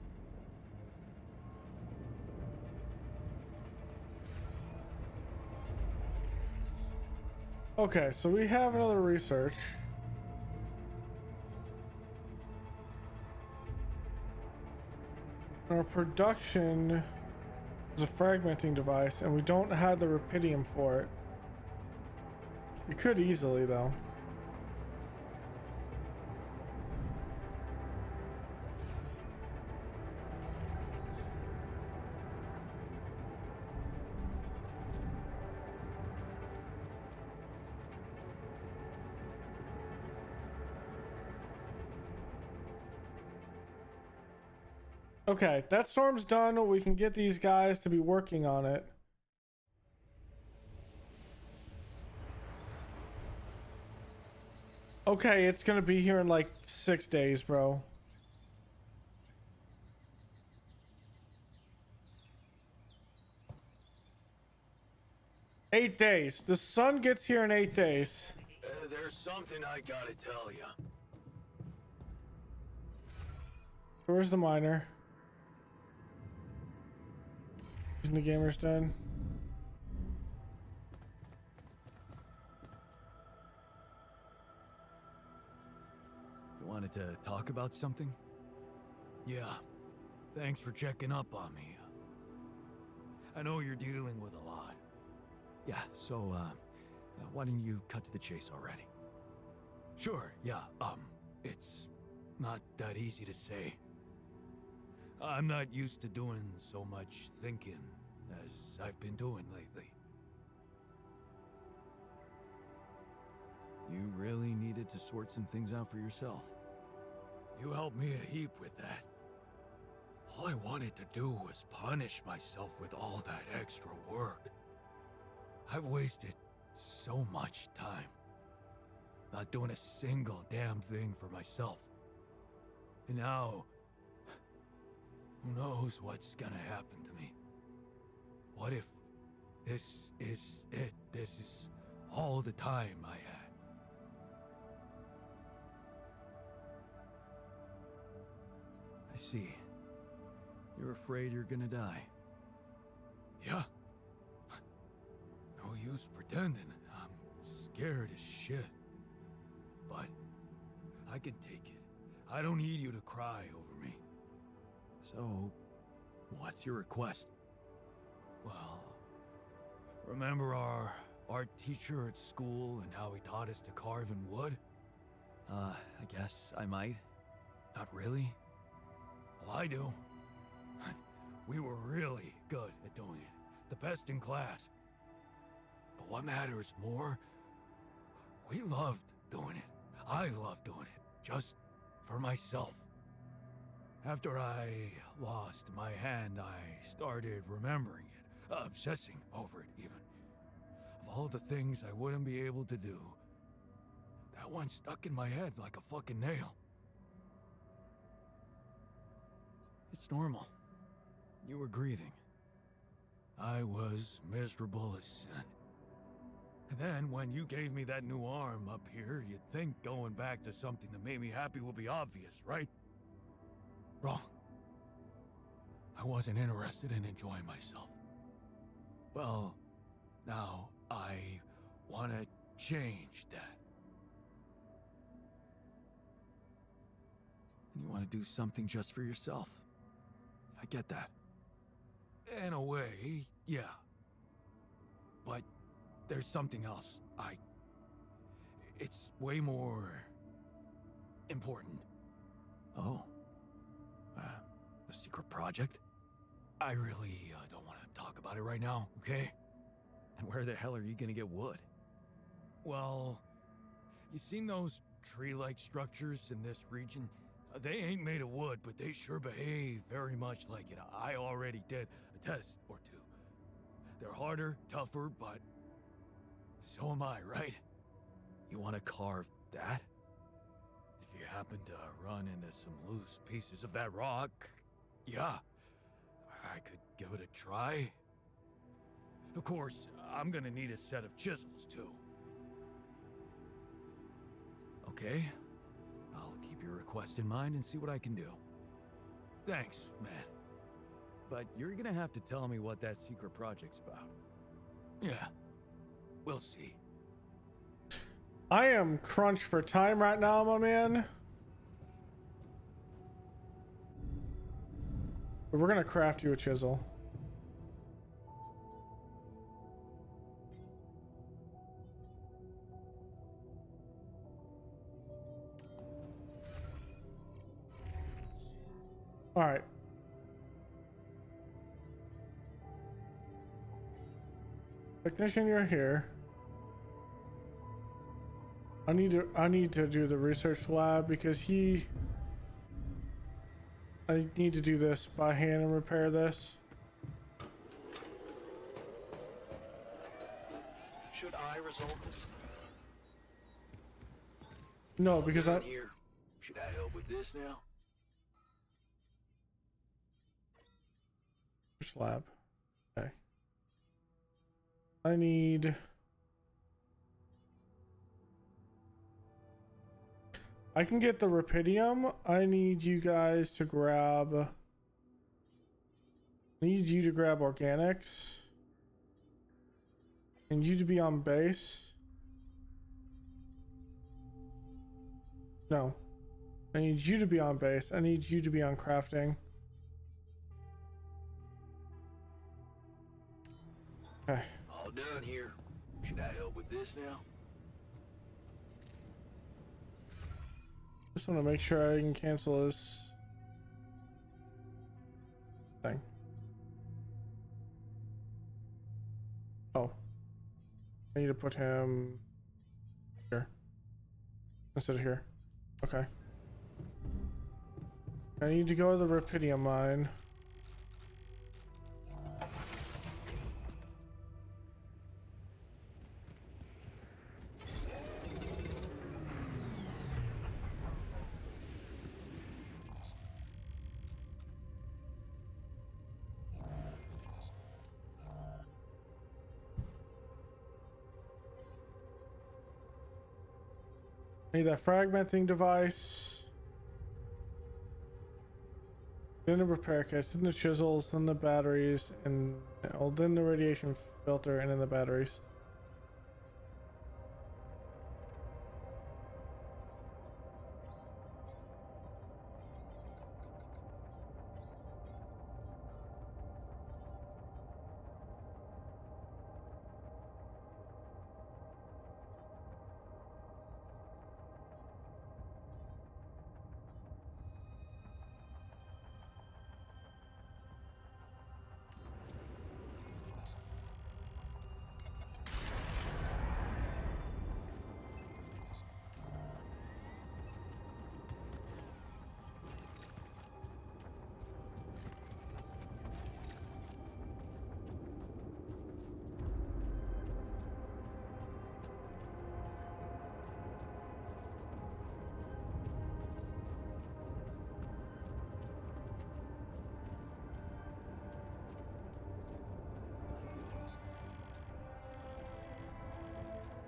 Okay, so we have another research. Our production is a fragmenting device, and we don't have the rapidium for it. We could easily, though. Okay, that storm's done. We can get these guys to be working on it. Okay, it's gonna be here in like 6 days, bro. Eight days. The sun gets here in 8 days. There's something I gotta tell you. Where's the miner? Isn't the gamer's done? You wanted to talk about something? Yeah. Thanks for checking up on me. I know you're dealing with a lot. Yeah, so, why don't you cut to the chase already? Sure, yeah, it's not that easy to say. I'm not used to doing so much thinking as I've been doing lately. You really needed to sort some things out for yourself. You helped me a heap with that. All I wanted to do was punish myself with all that extra work. I've wasted so much time, not doing a single damn thing for myself. And now, who knows what's gonna happen to me? What if this is it? This is all the time I had. I see. You're afraid you're gonna die. Yeah. No use pretending. I'm scared as shit. But I can take it. I don't need you to cry over me. So, what's your request? Well, remember our art teacher at school and how he taught us to carve in wood? I guess I might. Not really? Well, I do. We were really good at doing it. The best in class. But what matters more, we loved doing it. I loved doing it. Just for myself. After I lost my hand, I started remembering it. Obsessing over it, even. Of all the things I wouldn't be able to do, that one stuck in my head like a fucking nail. It's normal. You were grieving. I was miserable as sin. And then when you gave me that new arm up here, you'd think going back to something that made me happy would be obvious, right? Wrong. I wasn't interested in enjoying myself. Well, now I want to change that. And you want to do something just for yourself. I get that. In a way, yeah. But there's something else. It's way more important. Oh. A secret project? I really don't want to talk about it right now, okay? And where the hell are you gonna get wood? Well, you seen those tree-like structures in this region? They ain't made of wood, but they sure behave very much like it. I already did a test or two. They're harder, tougher, but so am I, right? You want to carve that? If you happen to run into some loose pieces of that rock, yeah, I could give it a try. Of course, I'm gonna need a set of chisels, too. Okay. I'll keep your request in mind and see what I can do. Thanks, man. But you're gonna have to tell me what that secret project's about. Yeah, we'll see. I am crunched for time right now, my man. But we're gonna craft you a chisel. All right. Technician, you're here. I need to do the research lab because I need to do this by hand and repair this. Should I resolve this? No, because I Here. Should I help with this now? lab. Okay. I need. I can get the rubidium. I need you guys to grab. I need you to grab organics. And you to be on base. No. I need you to be on base. I need you to be on crafting. Okay. All done here. Should I help with this now? Just want to make sure I can cancel this thing. Oh. I need to put him here instead of here. Okay. I need to go to the Rapidium mine. Need that fragmenting device. Then the repair kits, then the chisels, then the batteries, and then the radiation filter, and then the batteries.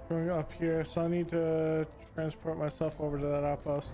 Going up here, so I need to transport myself over to that outpost.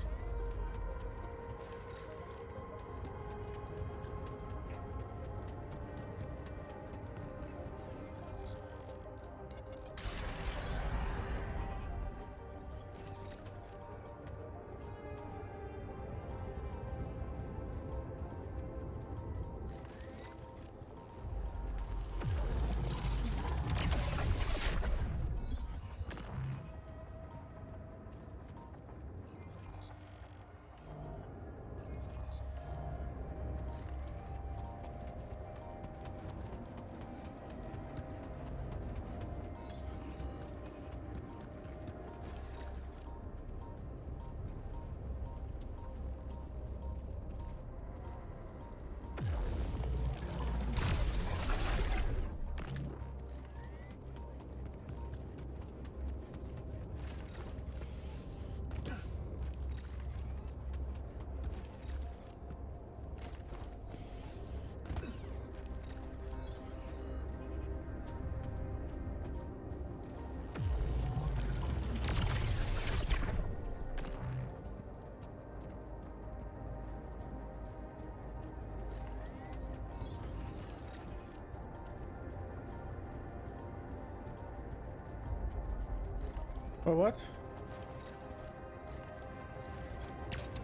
Oh, what?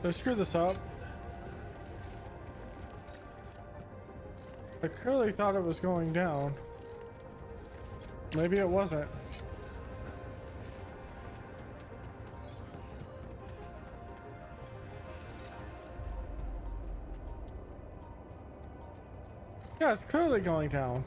Did I screw this up? I clearly thought it was going down. Maybe it wasn't. Yeah, it's clearly going down.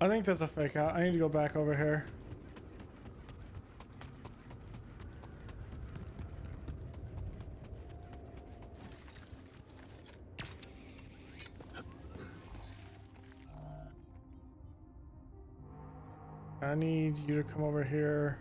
I think that's a fake out. I need to go back over here. I need you to come over here.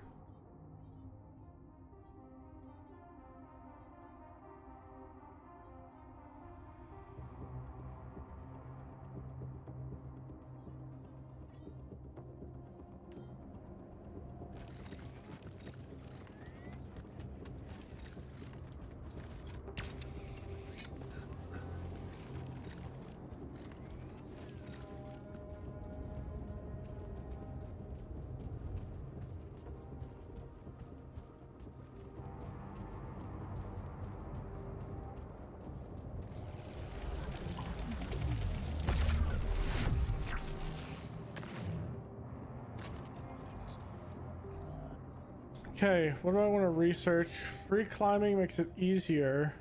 Okay, what do I want to research? Free climbing makes it easier.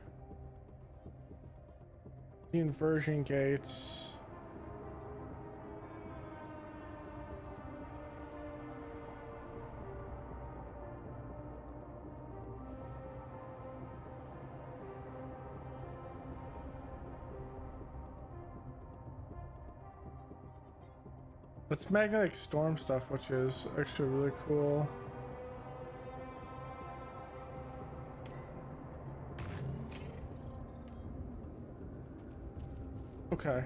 The inversion gates. It's magnetic storm stuff, which is actually really cool. Okay.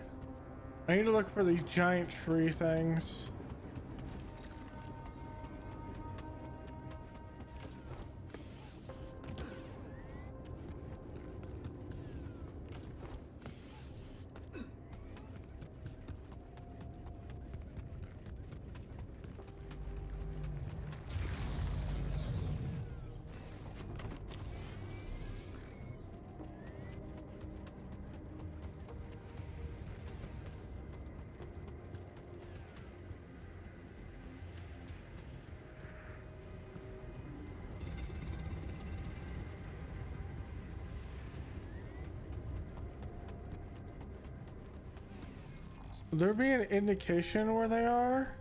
I need to look for these giant tree things. Would there be an indication where they are?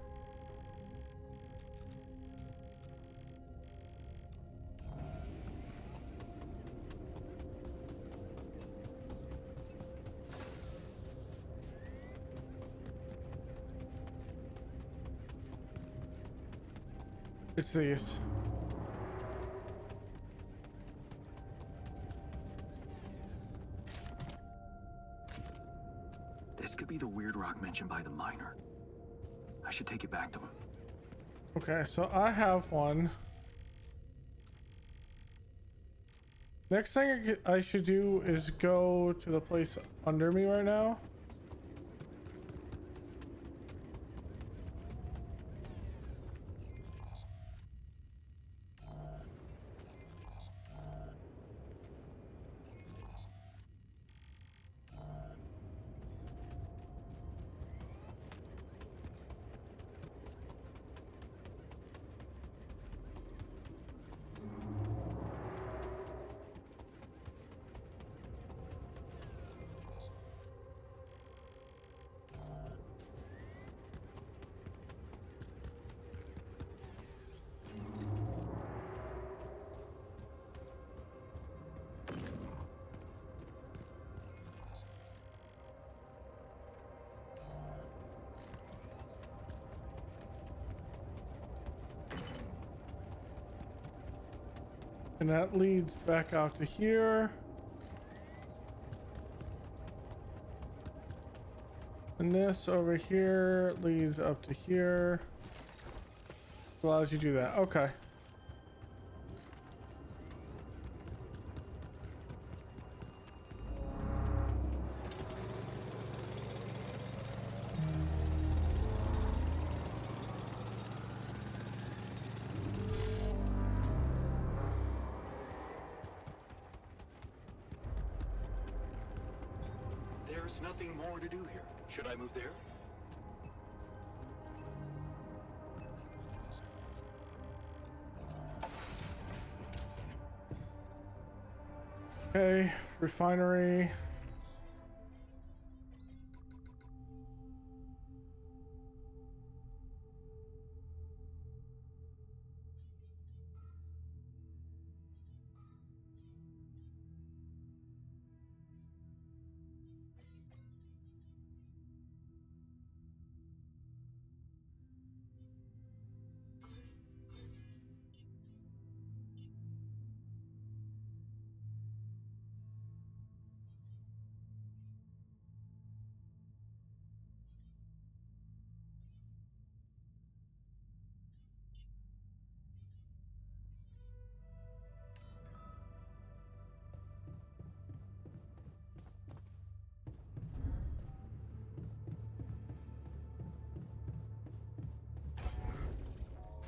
It's these. This could be the weird rock mentioned by the miner. I should take it back to him. Okay, so I have one. Next thing I should do is go to the place under me right now. And that leads back out to here. And this over here leads up to here. Allows you to do that. Okay. There's nothing more to do here. Should I move there? Okay, refinery.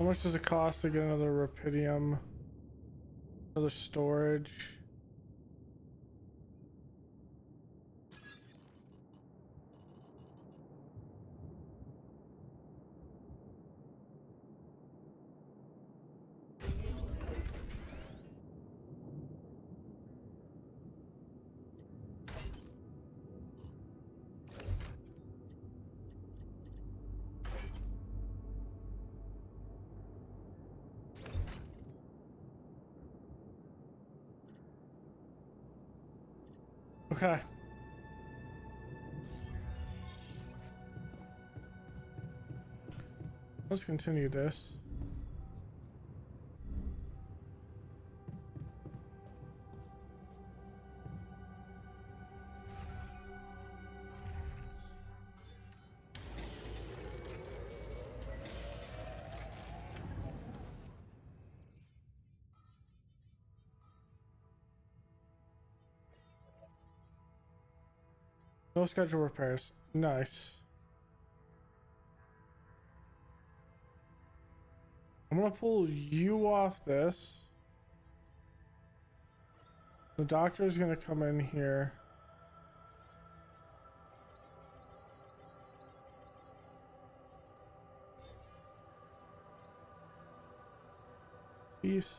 How much does it cost to get another Rapidium? Another storage? Okay. Let's continue this. No scheduled repairs. Nice. I'm gonna pull you off this. The doctor is gonna come in here. Beast.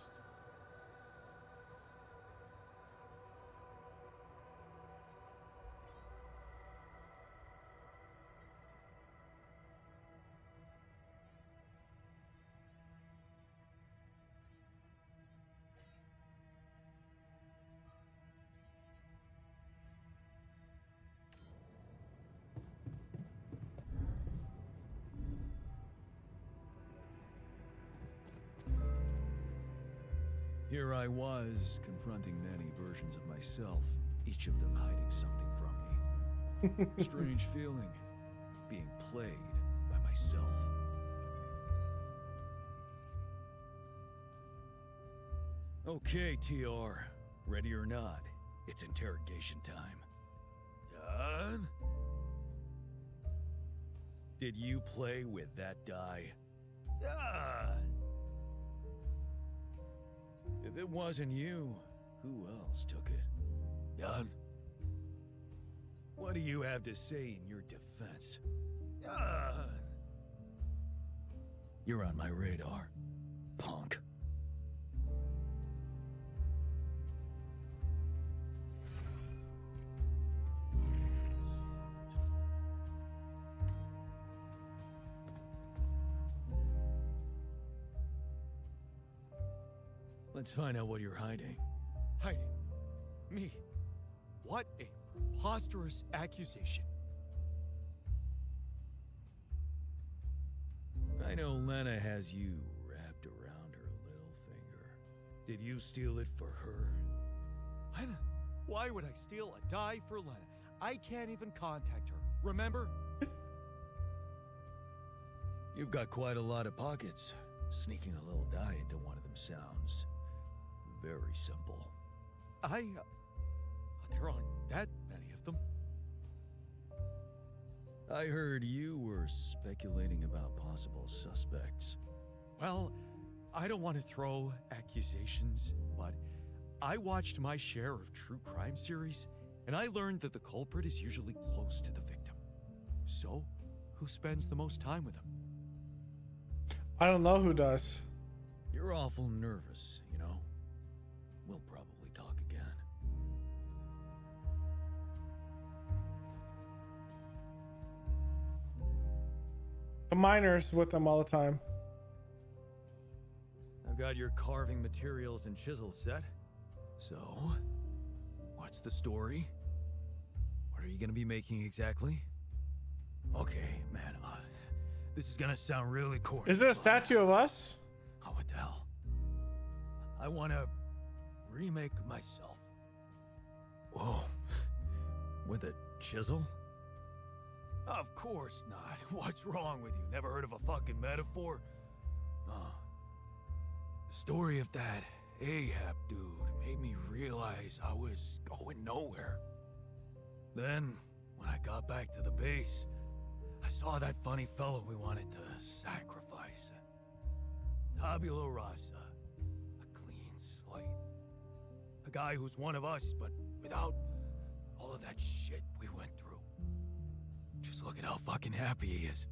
Here I was, confronting many versions of myself, each of them hiding something from me. Strange feeling, being played by myself. Okay, TR. Ready or not, it's interrogation time. Done? Did you play with that die? Done! If it wasn't you, who else took it? Done? What do you have to say in your defense? Done! You're on my radar, punk. Let's find out what you're hiding. Hiding? Me? What a preposterous accusation. I know Lena has you wrapped around her little finger. Did you steal it for her? Lena? Why would I steal a die for Lena? I can't even contact her, remember? You've got quite a lot of pockets. Sneaking a little die into one of them sounds very simple. There aren't that many of them. I heard you were speculating about possible suspects. Well, I don't want to throw accusations, but I watched my share of true crime series, and I learned that the culprit is usually close to the victim. So, who spends the most time with him? I don't know who does. You're awful nervous, you know? We'll probably talk again. The miner's with them all the time. I've got your carving materials and chisels set. So, what's the story? What are you gonna be making exactly? Okay, man, this is gonna sound really corny. Is it a statue of us? Oh, what the hell? I wanna remake myself. Whoa. With a chisel? Of course not. What's wrong with you? Never heard of a fucking metaphor? The story of that Ahab dude made me realize I was going nowhere. Then, when I got back to the base, I saw that funny fellow we wanted to sacrifice. Tabula Rasa. A clean slate. A guy who's one of us, but without all of that shit we went through. Just look at how fucking happy he is.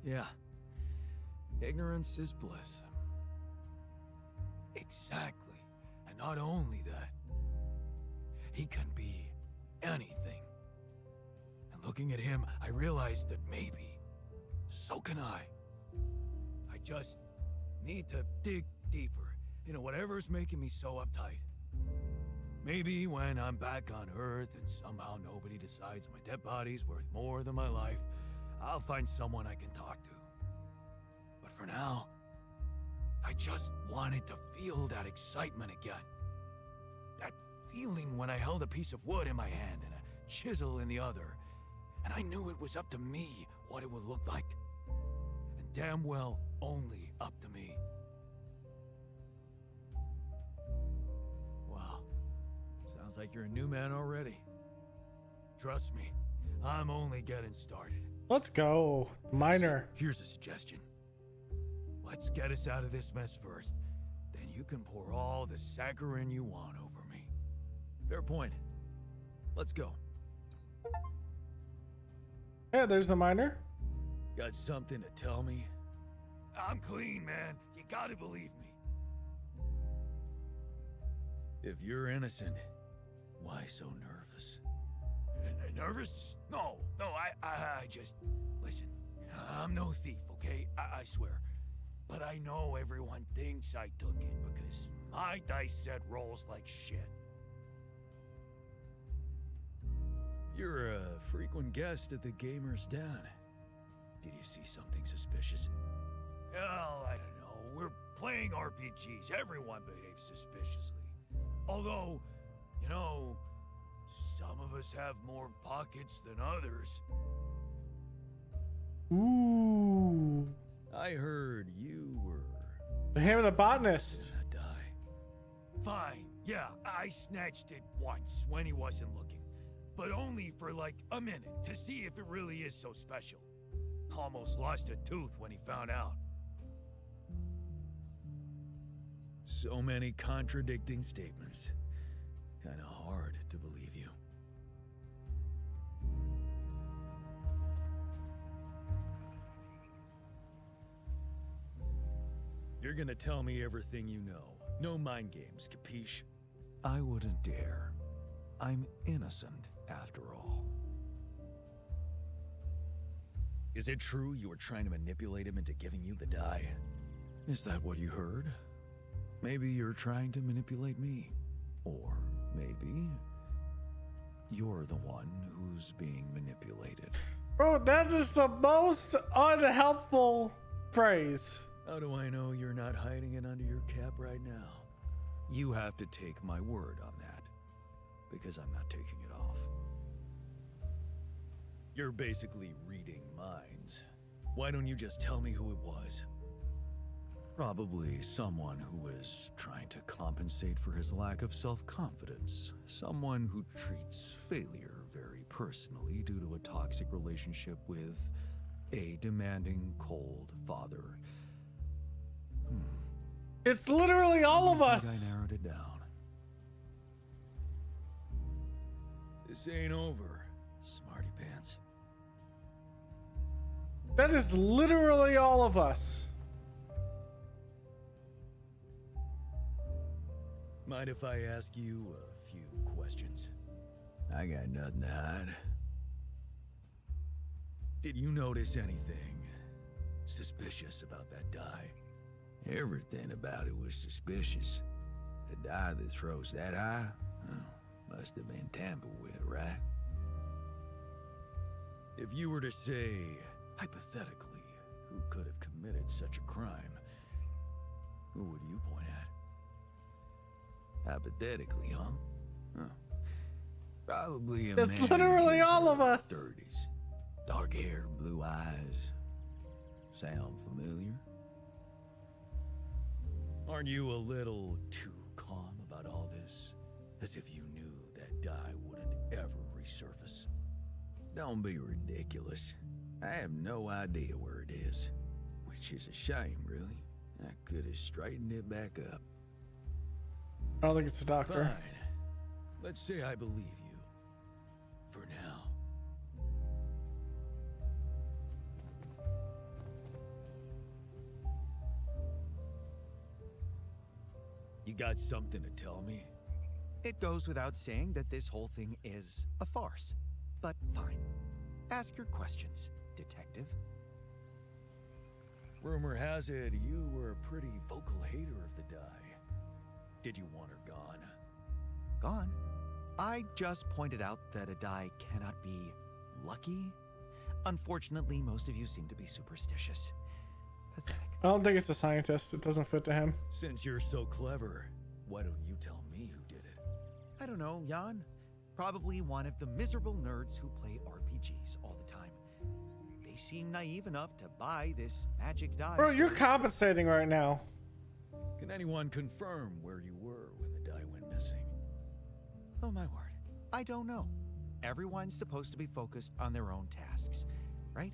Yeah. Ignorance is bliss. Exactly. And not only that, he can be anything. And looking at him, I realized that maybe so can I. I just need to dig deeper into whatever's making me so uptight. Maybe when I'm back on Earth and somehow nobody decides my dead body's worth more than my life, I'll find someone I can talk to. But for now, I just wanted to feel that excitement again. That feeling when I held a piece of wood in my hand and a chisel in the other, and I knew it was up to me what it would look like. And damn well only up to me. Wow. Sounds like you're a new man already. Trust me, I'm only getting started. Let's go. Miner. Here's a suggestion. Let's get us out of this mess first. Then you can pour all the saccharin you want over me. Fair point. Let's go. Yeah, there's the miner. Got something to tell me? I'm clean, man. You gotta believe me. If you're innocent, why so nervous? Nervous? No, I just... Listen, I'm no thief, okay? I swear. But I know everyone thinks I took it because my dice set rolls like shit. You're a frequent guest at the Gamer's Den. Did you see something suspicious? Hell, I don't know. We're playing RPGs. Everyone behaves suspiciously. Although, you know, some of us have more pockets than others. Ooh. I heard you were... Him the botanist. That die. Fine, yeah, I snatched it once when he wasn't looking. But only for like a minute to see if it really is so special. Almost lost a tooth when he found out. So many contradicting statements. Kinda hard to believe you. You're gonna tell me everything you know. No mind games, capiche? I wouldn't dare. I'm innocent, after all. Is it true you were trying to manipulate him into giving you the die? Is that what you heard? Maybe you're trying to manipulate me. Or maybe you're the one who's being manipulated. Bro, that is the most unhelpful phrase. How do I know you're not hiding it under your cap right now? You have to take my word on that, because I'm not taking it off. You're basically reading minds. Why don't you just tell me who it was? Probably someone who was trying to compensate for his lack of self-confidence. Someone who treats failure very personally due to a toxic relationship with a demanding, cold father. It's literally all of us. I narrowed it down. This ain't over, smarty pants. That is literally all of us. Mind if I ask you a few questions? I got nothing to hide. Did you notice anything suspicious about that die? Everything about it was suspicious. A die that throws that high? Oh, must have been tampered with, right? If you were to say, hypothetically, who could have committed such a crime, who would you point at? Hypothetically, huh? Probably a It's man literally in his all of early us. 30s. Dark hair, blue eyes. Sound familiar? Aren't you a little too calm about all this? As if you knew that die wouldn't ever resurface. Don't be ridiculous. I have no idea where it is. Which is a shame, really. I could have straightened it back up. I don't think it's a doctor. Fine. Let's say I believe you. For now. You got something to tell me? It goes without saying that this whole thing is a farce. But fine. Ask your questions, detective. Rumor has it you were a pretty vocal hater of the die. Did you want her gone? Gone? I just pointed out that a die cannot be lucky. Unfortunately, most of you seem to be superstitious. Pathetic. I don't think it's a scientist. It doesn't fit to him. Since you're so clever, why don't you tell me who did it? I don't know, Jan. Probably one of the miserable nerds who play RPGs all the time. They seem naive enough to buy this magic die. Bro, you're story. compensating right now. Can anyone confirm where you were when the die went missing? Oh my word. I don't know. Everyone's supposed to be focused on their own tasks, right?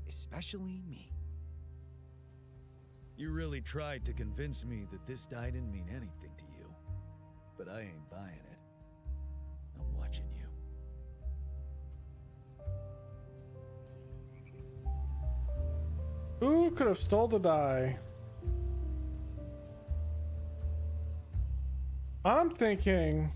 Especially me. You really tried to convince me that this die didn't mean anything to you. But I ain't buying it. I'm watching you. Who could have stole the die? I'm thinking...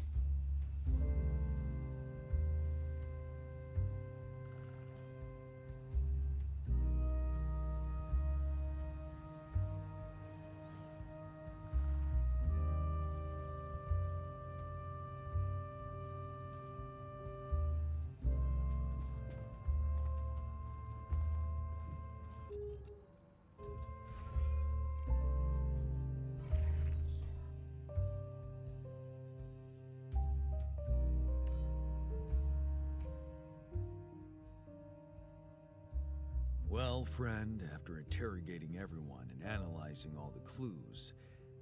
Well, friend, after interrogating everyone and analyzing all the clues,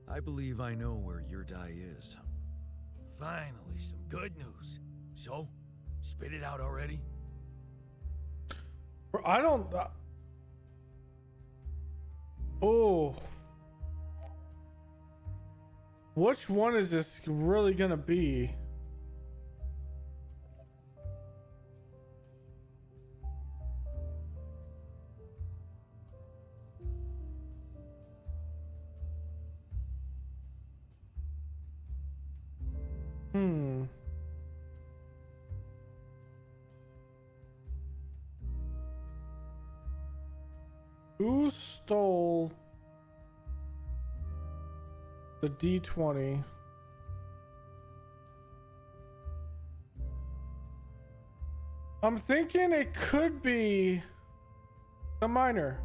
I believe I know where your die is. Finally, some good news. So, spit it out already? Bro, I don't... Oh. Which one is this really gonna be? Who stole the D20? I'm thinking it could be the miner.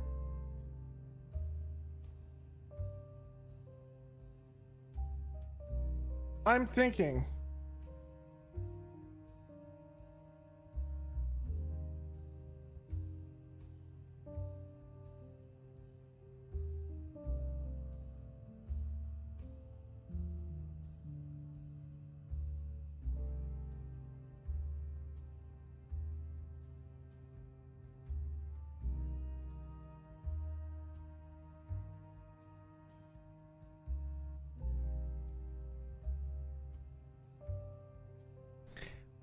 I'm thinking.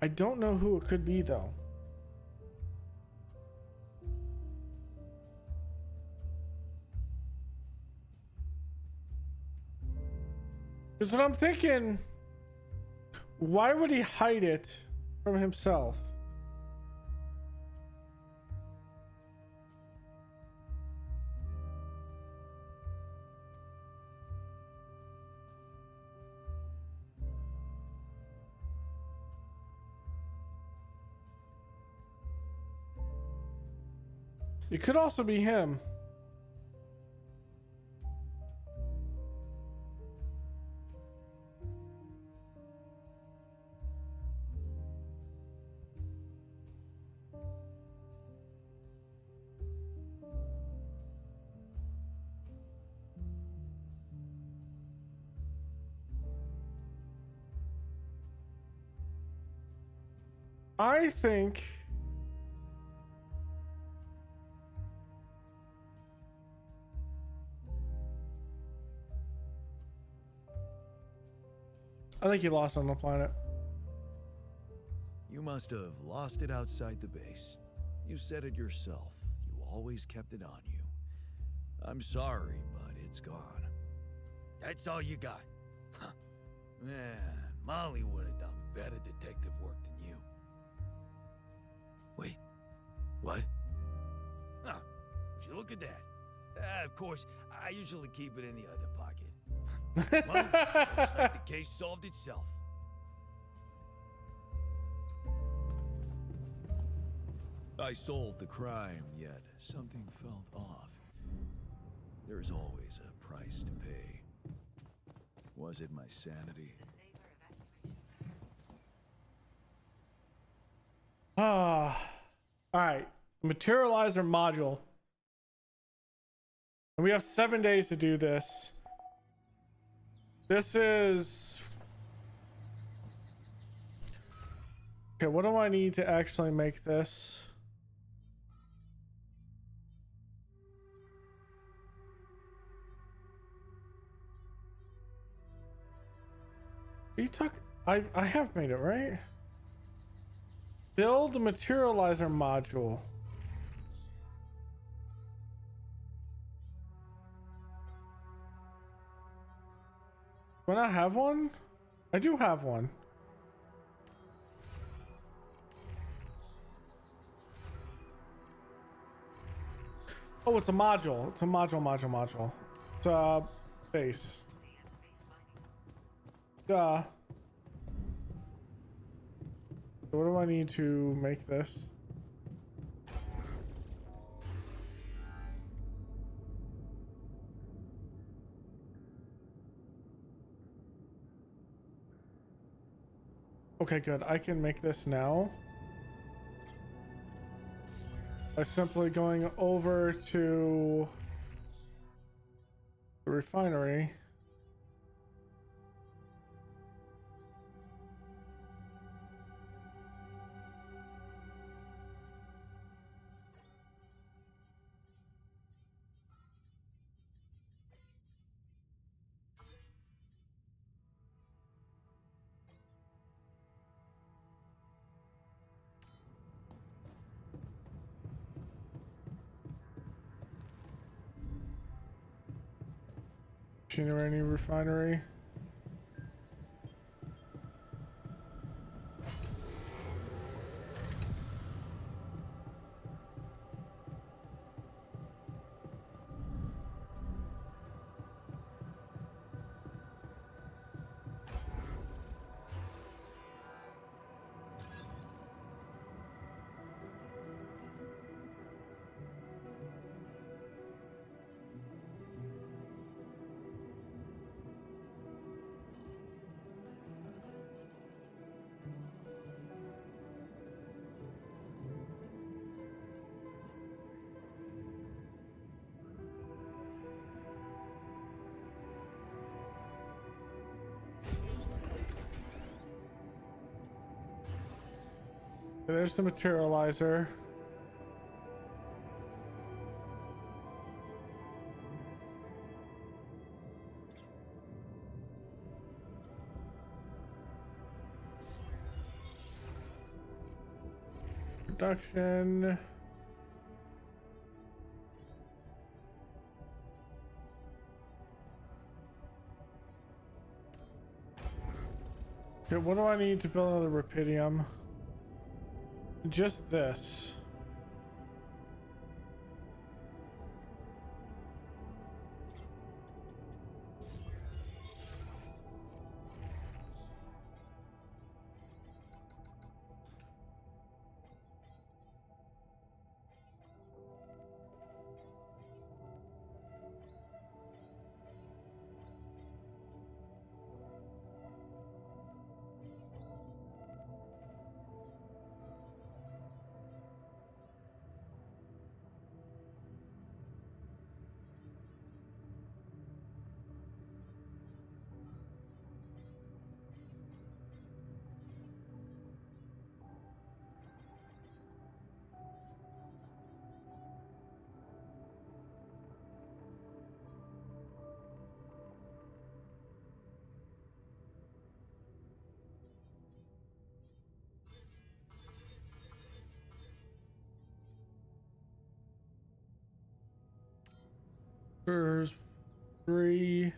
I don't know who it could be though. Because what I'm thinking, why would he hide it from himself? It could also be him. I think I think he lost on the planet. You must have lost it outside the base. You said it yourself. You always kept it on you. I'm sorry, but it's gone. That's all you got? Huh. Man, Molly would have done better detective work than you. Wait, what? Huh, would you look at that? Of course, I usually keep it in the other pocket. Well, looks like the case solved itself. I solved the crime, yet something felt off. There's always a price to pay. Was it my sanity? All right. Materializer module. And we have 7 days to do this. This is... Okay, what do I need to actually make this? Are you talking? I have made it, right? Build materializer module. Do I not have one? I do have one. Oh, it's a module. It's a module. It's a base. Duh. What do I need to make this? Okay, good. I can make this now. By simply going over to the refinery. Machinery refinery. There's the materializer. Production. Okay, what do I need to build another Rapidium? Just this. There's 3.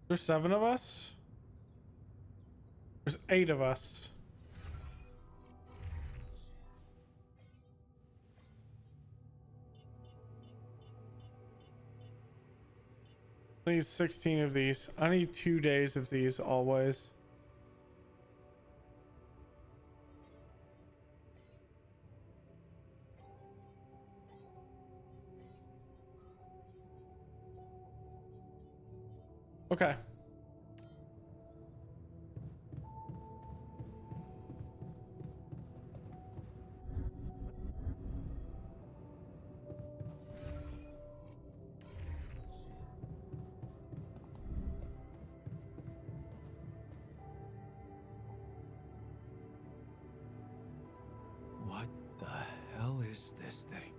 There's 7 of us. There's 8 of us. I need 16 of these. I need 2 days of these always. Okay. What the hell is this thing?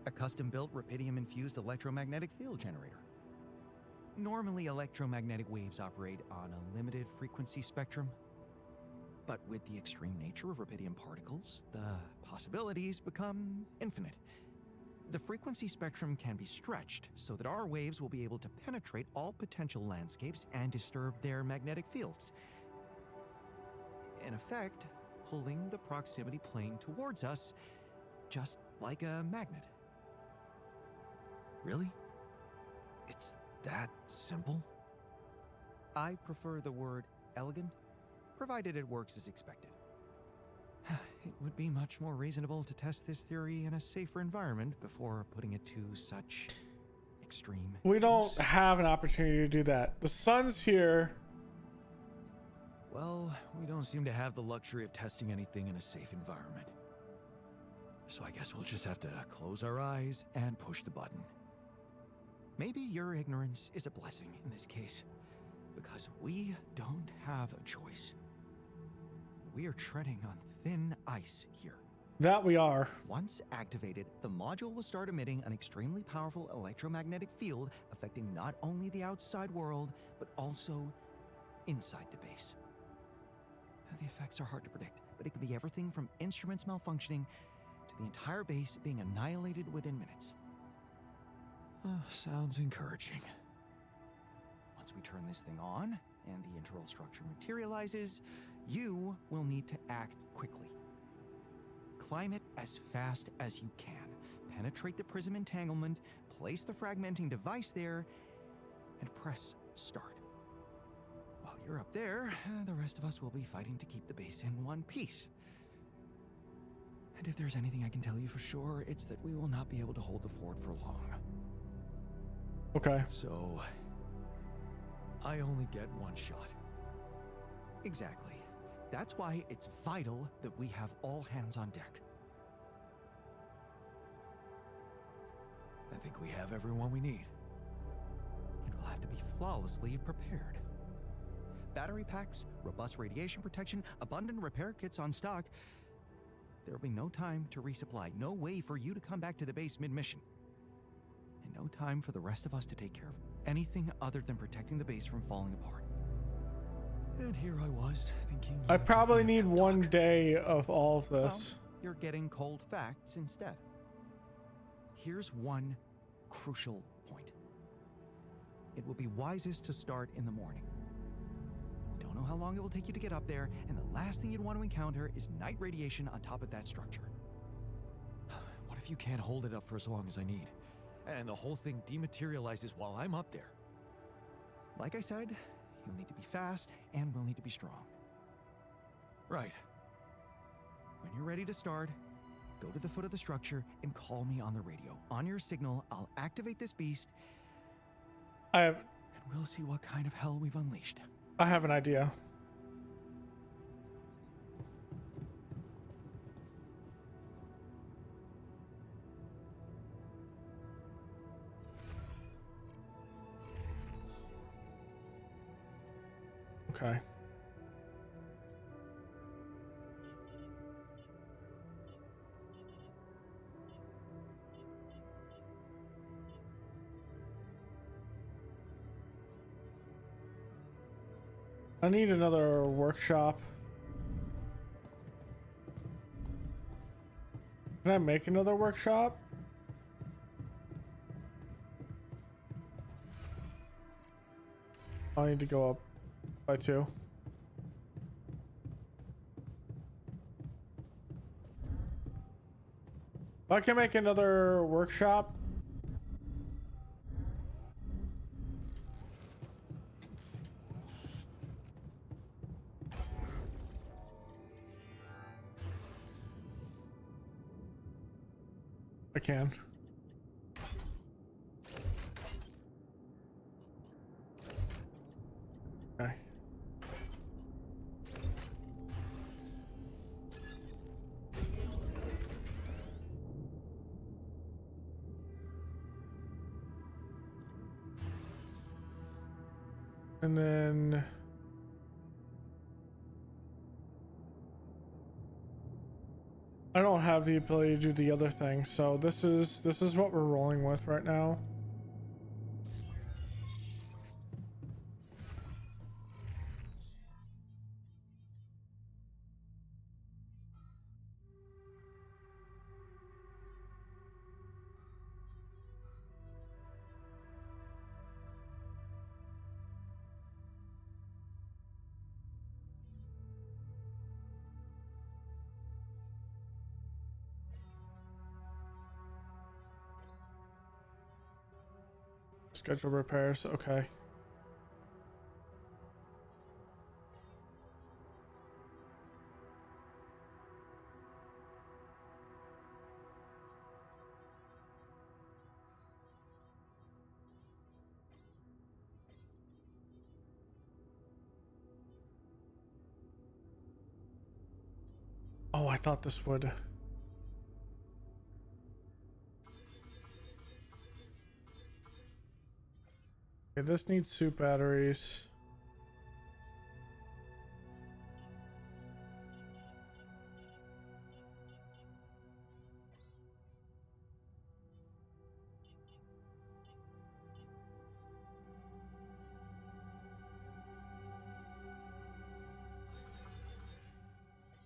A custom-built rubidium-infused electromagnetic field generator. Normally, electromagnetic waves operate on a limited frequency spectrum. But with the extreme nature of rubidium particles, the possibilities become infinite. The frequency spectrum can be stretched so that our waves will be able to penetrate all potential landscapes and disturb their magnetic fields. In effect, pulling the proximity plane towards us, just like a magnet. Really? It's that simple? I prefer the word elegant, provided it works as expected. It would be much more reasonable to test this theory in a safer environment before putting it to such extreme We don't use. have an opportunity to do that. The sun's here. Well, we don't seem to have the luxury of testing anything in a safe environment. So I guess we'll just have to close our eyes and push the button. Maybe your ignorance is a blessing in this case, because we don't have a choice. We are treading on thin ice here. That we are. Once activated, the module will start emitting an extremely powerful electromagnetic field affecting not only the outside world, but also inside the base. The effects are hard to predict, but it can be everything from instruments malfunctioning to the entire base being annihilated within minutes. Sounds encouraging. Once we turn this thing on and the internal structure materializes, you will need to act quickly. Climb it as fast as you can. Penetrate the prism entanglement, place the fragmenting device there, and press start. While you're up there, the rest of us will be fighting to keep the base in one piece. And if there's anything I can tell you for sure, it's that we will not be able to hold the fort for long. Okay. So, I only get one shot. Exactly. That's why it's vital that we have all hands on deck. I think we have everyone we need. It will have to be flawlessly prepared. Battery packs, robust radiation protection, abundant repair kits on stock. There will be no time to resupply, no way for you to come back to the base mid-mission. And no time for the rest of us to take care of anything other than protecting the base from falling apart. And here I was, thinking... I probably need 1 day of all of this. Well, you're getting cold facts instead. Here's one crucial point. It will be wisest to start in the morning. We don't know how long it will take you to get up there, and the last thing you'd want to encounter is night radiation on top of that structure. What if you can't hold it up for as long as I need? And the whole thing dematerializes while I'm up there? Like I said, you'll need to be fast, and we'll need to be strong. Right. When you're ready to start, go to the foot of the structure and call me on the radio. On your signal, I'll activate this beast. And we'll see what kind of hell we've unleashed. I have an idea. Okay. I need another workshop. Can I make another workshop? I need to go up by 2. If I can make another workshop. I can. Okay. And then I don't have the ability to do the other thing, so this is what we're rolling with right now. Schedule repairs, okay. Oh, I thought this would. Okay, this needs suit batteries.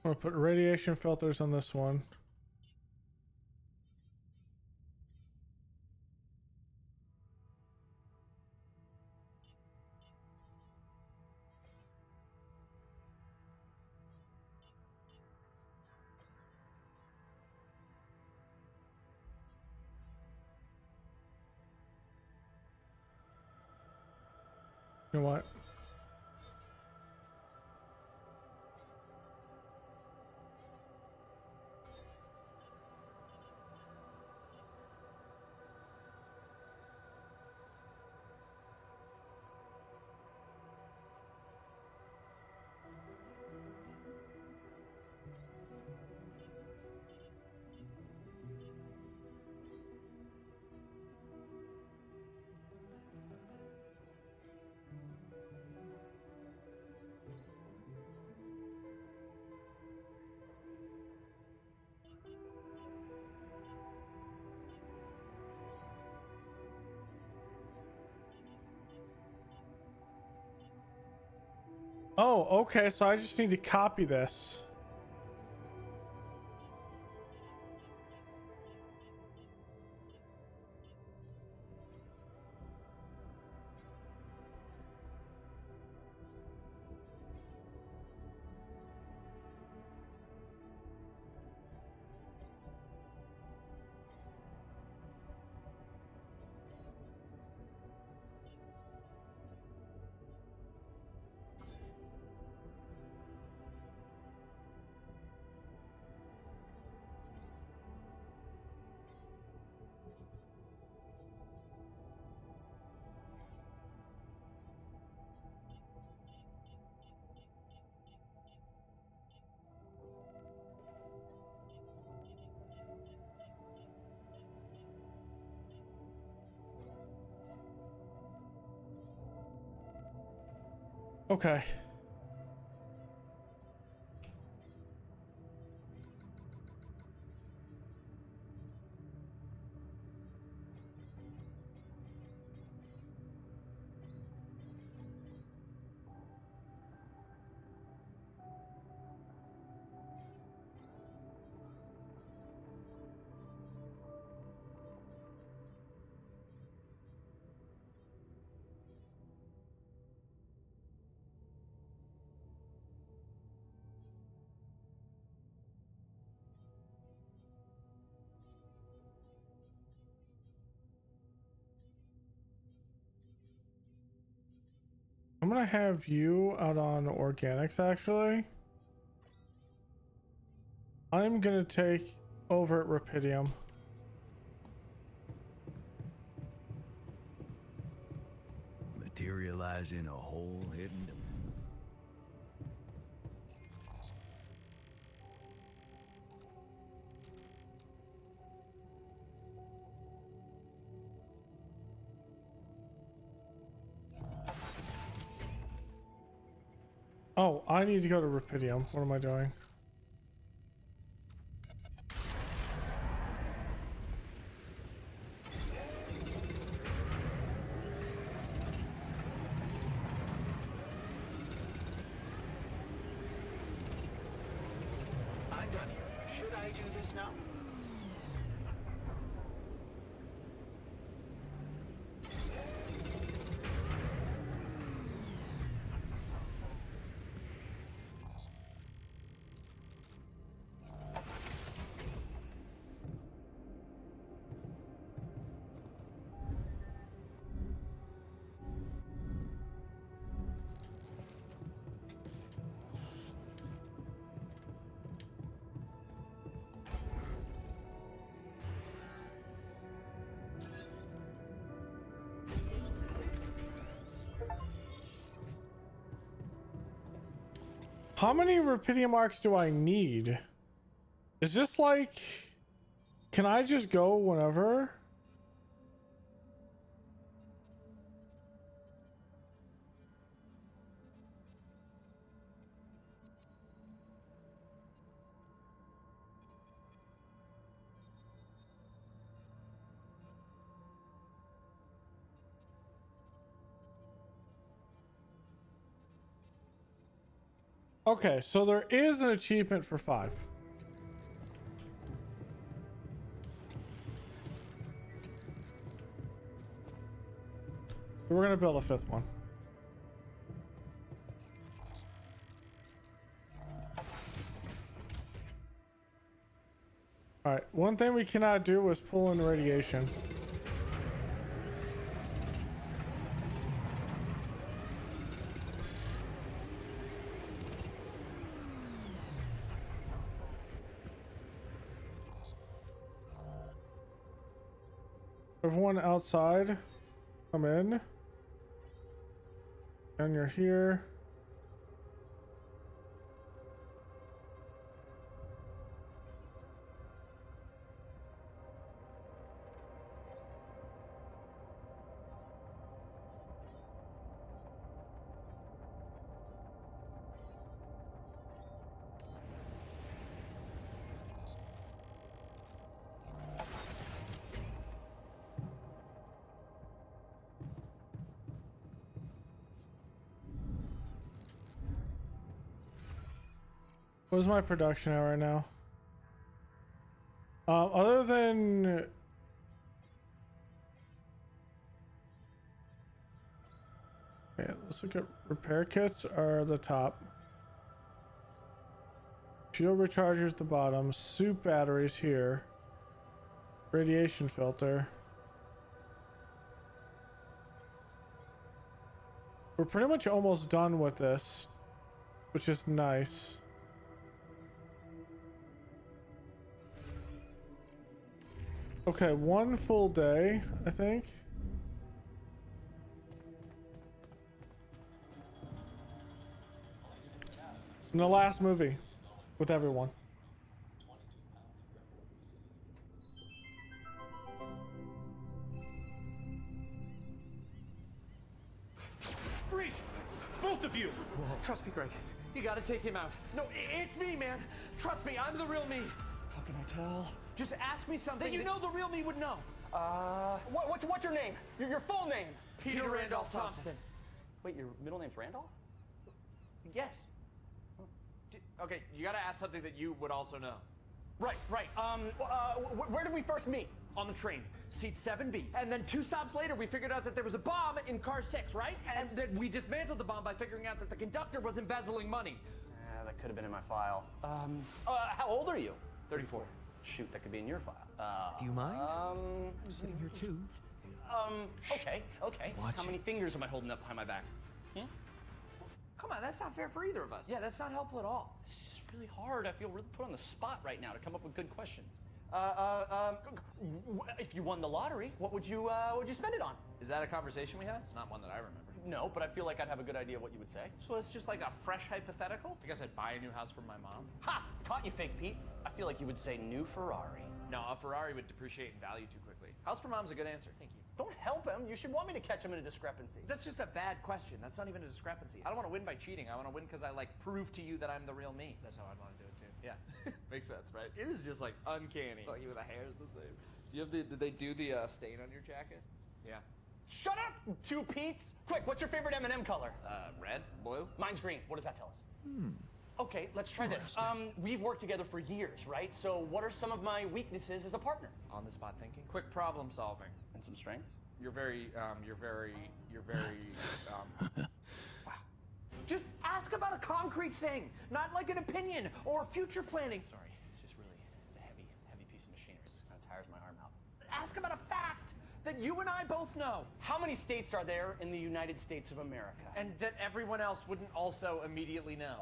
I'm gonna put radiation filters on this one. You know what? Oh, okay, so I just need to copy this. Okay. I'm gonna have you out on organics actually. I'm gonna take over at Rapidium. Materializing a hole hidden. Oh, I need to go to Rapidium. What am I doing? I'm done here. Should I do this now? How many Rapidium arcs do I need? Is this like, can I just go whenever? Okay, so there is an achievement for 5. We're gonna build a 5th one. Alright, one thing we cannot do is pull in radiation. Everyone outside, come in. And you're here. What's my production at right now? Other than okay, let's look at repair kits are the top. Shield rechargers the bottom. Suit batteries here. Radiation filter. We're pretty much almost done with this, which is nice. Okay, one full day, I think. In the last movie with everyone. Freeze! Both of you! Trust me, Greg. You gotta take him out. No, it's me, man. Trust me, I'm the real me. How can I tell? Just ask me something that you know the real me would know. What's your name? Your full name? Peter Randolph Thompson. Wait, your middle name's Randolph? Yes. Okay, you gotta ask something that you would also know. Right. Where did we first meet? On the train, seat 7B. And then 2 stops later, we figured out that there was a bomb in car 6, right? And then we dismantled the bomb by figuring out that the conductor was embezzling money. That could have been in my file. How old are you? 34. Shoot, that could be in your file. Do you mind? I'm sitting here too. Okay. Watch How many fingers am I holding up behind my back? Come on, that's not fair for either of us. Yeah, that's not helpful at all. This is just really hard. I feel really put on the spot right now to come up with good questions. If you won the lottery, what would you spend it on? Is that a conversation we had? It's not one that I remember. No, but I feel like I'd have a good idea what you would say. So it's just like a fresh hypothetical? I guess I'd buy a new house for my mom. Ha! Caught you, Fake Pete. I feel like you would say new Ferrari. No, a Ferrari would depreciate in value too quickly. House for mom's a good answer. Thank you. Don't help him. You should want me to catch him in a discrepancy. That's just a bad question. That's not even a discrepancy. I don't want to win by cheating. I want to win because I like prove to you that I'm the real me. That's how I'd want to do it too. Yeah, makes sense, right? It is just like uncanny. Like even the hair is the same. Do you have the? Did they do the stain on your jacket? Yeah. Shut up, two Pete's. Quick, what's your favorite M&M color? Red, blue. Mine's green. What does that tell us? Okay, let's try this. We've worked together for years, right? So what are some of my weaknesses as a partner? On the spot thinking. Quick problem solving. And some strengths? You're very. Wow. Just ask about a concrete thing, not like an opinion or future planning. Sorry, it's a heavy piece of machinery. It just kind of tires my arm out. Ask about a fact that you and I both know. How many states are there in the United States of America? And that everyone else wouldn't also immediately know.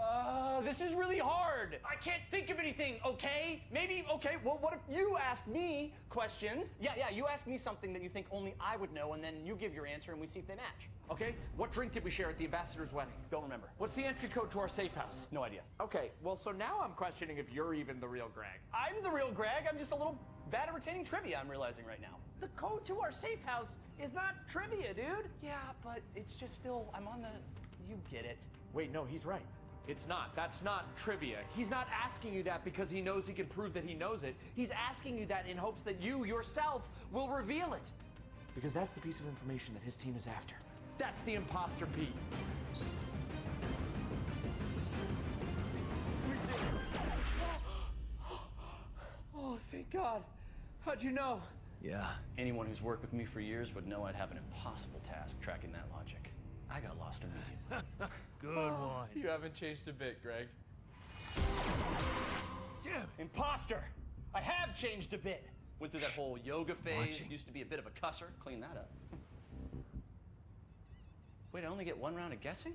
This is really hard. I can't think of anything, okay? Maybe, okay, well, what if you ask me questions? Yeah, you ask me something that you think only I would know, and then you give your answer, and we see if they match. Okay, what drink did we share at the ambassador's wedding? Don't remember. What's the entry code to our safe house? No idea. Okay, well, so now I'm questioning if you're even the real Greg. I'm the real Greg. I'm just a little bad at retaining trivia, I'm realizing right now. The code to our safe house is not trivia, dude. Yeah, but it's just still, I'm on the, you get it. Wait, no, he's right. It's not. That's not trivia. He's not asking you that because he knows he can prove that he knows it. He's asking you that in hopes that you yourself will reveal it. Because that's the piece of information that his team is after. That's the imposter Pete. Oh, thank God. How'd you know? Yeah. Anyone who's worked with me for years would know I'd have an impossible task tracking that logic. I got lost immediately. Good one. You haven't changed a bit, Greg. Damn it. Imposter! I have changed a bit. Went through that whole yoga phase. Used to be a bit of a cusser. Clean that up. Wait, I only get one round of guessing?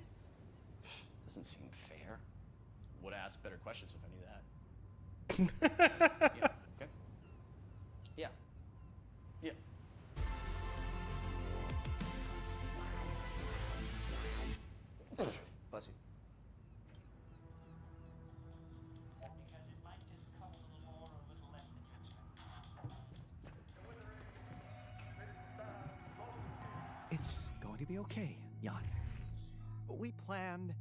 Doesn't seem fair. Would have asked better questions if I knew that. Yeah. Okay. Yeah. Yeah. Bless you. It's going to be okay, Jan. We planned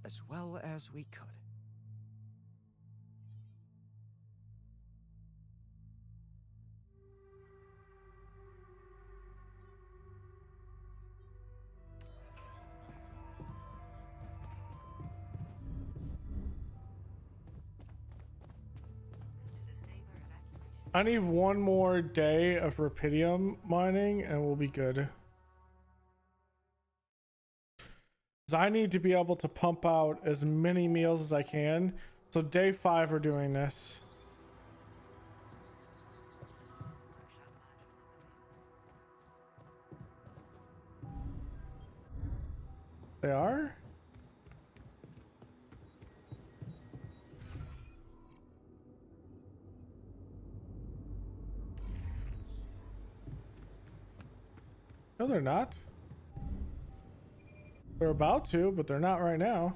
as well as we could. I need one more day of Rapidium mining and we'll be good. 'Cause I need to be able to pump out as many meals as I can. So day 5 we're doing this. They are? No, they're not. They're about to, but they're not right now.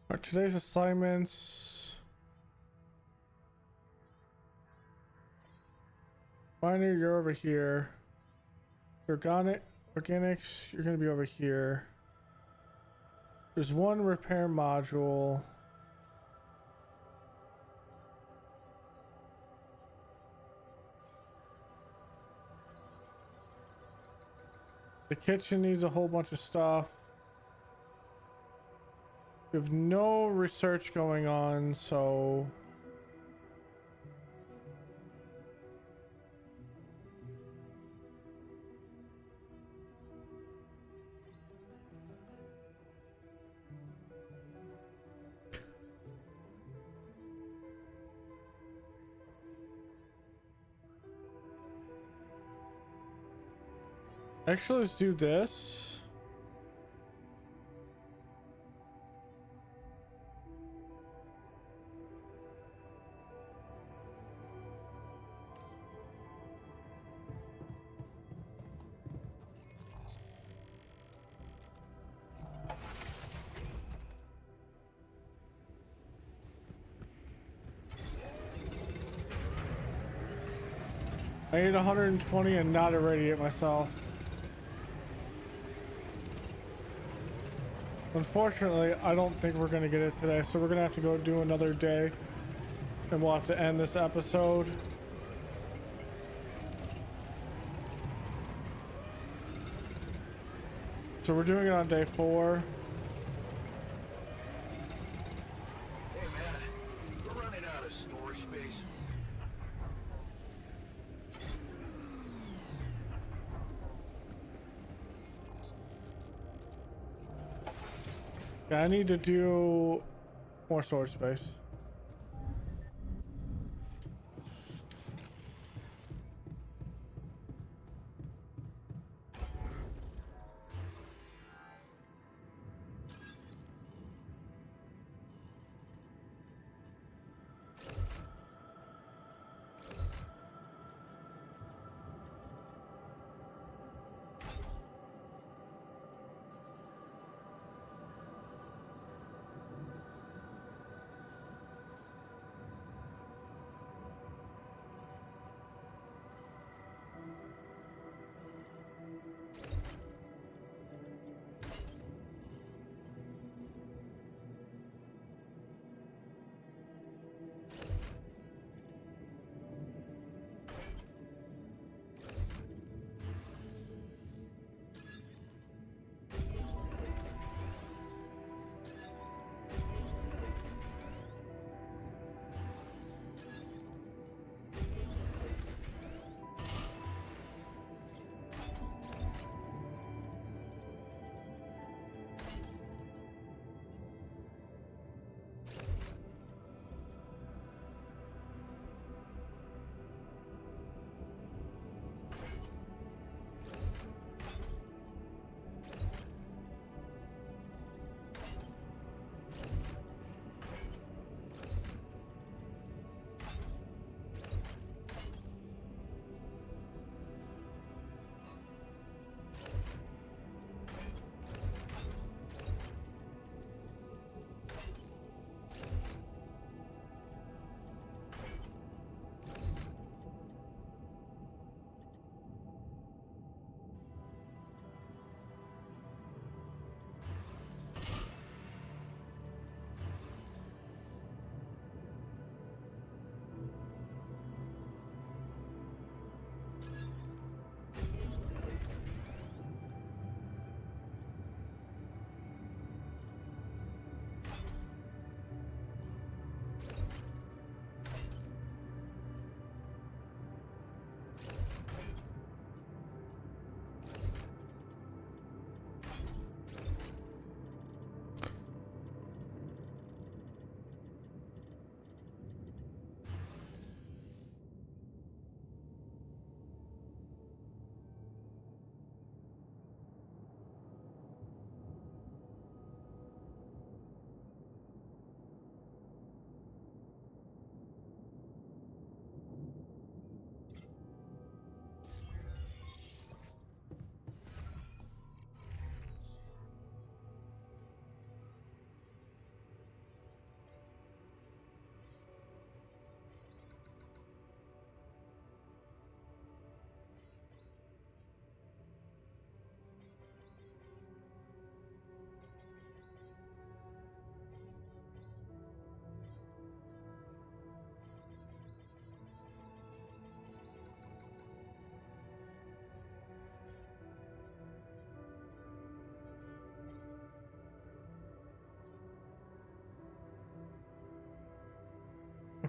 Alright, today's assignments. Miner, you're over here. Organics, you're gonna be over here. There's one repair module. The kitchen needs a whole bunch of stuff. We have no research going on, so actually let's do this. I need 120 and not irradiate myself. Unfortunately, I don't think we're gonna get it today, so we're gonna have to go do another day, and we'll have to end this episode. So we're doing it on day 4. Hey man, we're running out of storage space. Yeah, I need to do more storage space.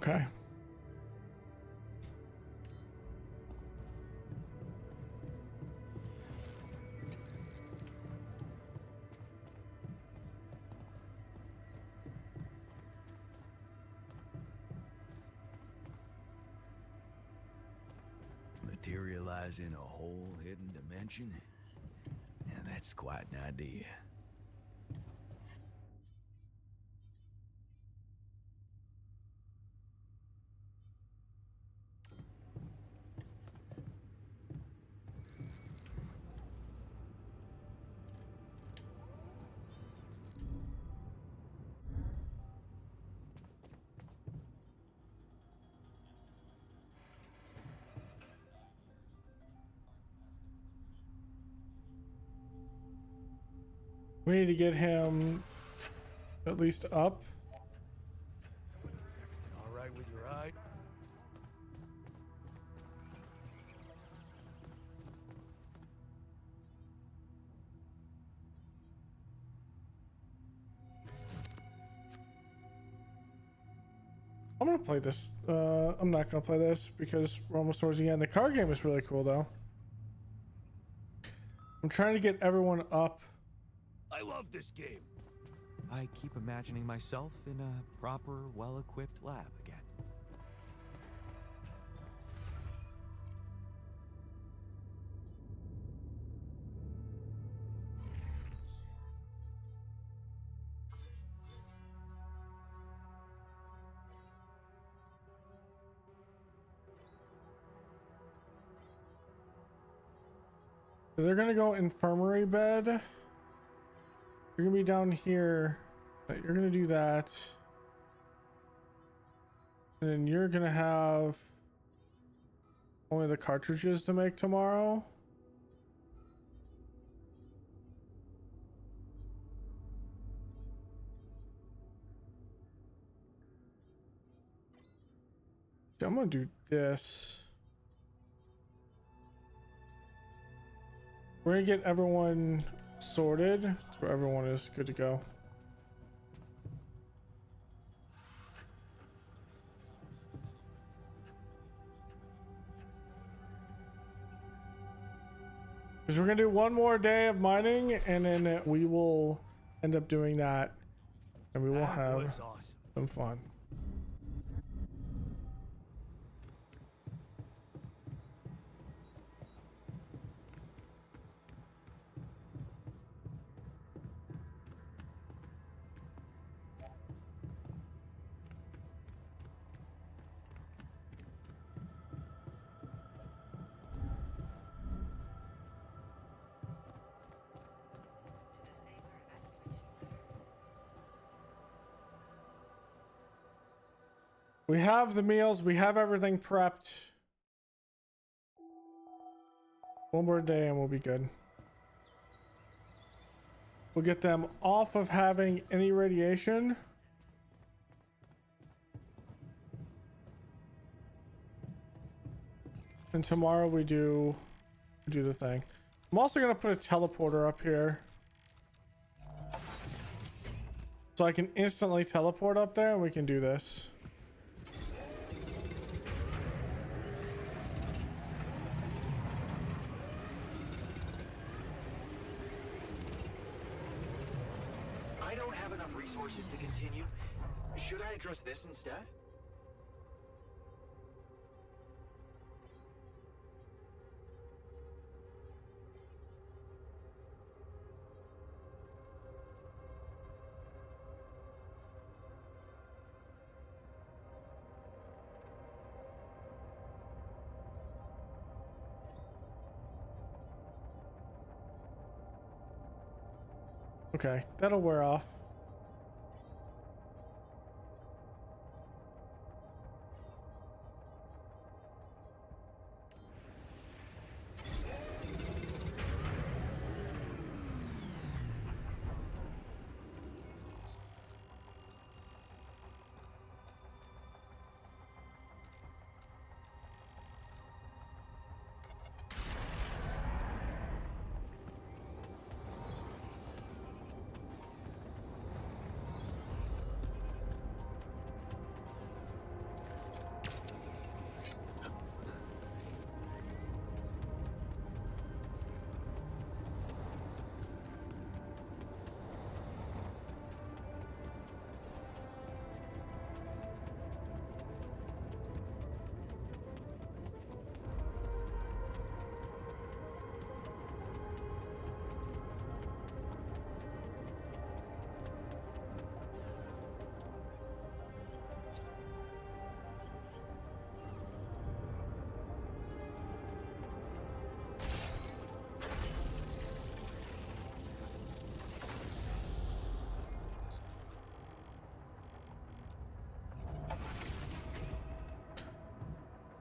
Okay. Materialize in a whole hidden dimension? And that's quite an idea. We need to get him at least up. Everything all right with your eye? I'm gonna play this. I'm not gonna play this because we're almost towards the end. The card game is really cool though. I'm trying to get everyone up. I love this game. I keep imagining myself in a proper, well-equipped lab again. They're gonna go infirmary bed. You're gonna be down here. You're gonna do that. And then you're gonna have only the cartridges to make tomorrow. I'm gonna do this. We're gonna get everyone sorted so everyone is good to go. Because we're gonna do one more day of mining and then we will end up doing that and we will have some fun. We have the meals, we have everything prepped. One more day and we'll be good. We'll get them off of having any radiation. And tomorrow we do the thing. I'm also gonna put a teleporter up here. So I can instantly teleport up there and we can do this. To continue, should I address this instead? Okay, that'll wear off.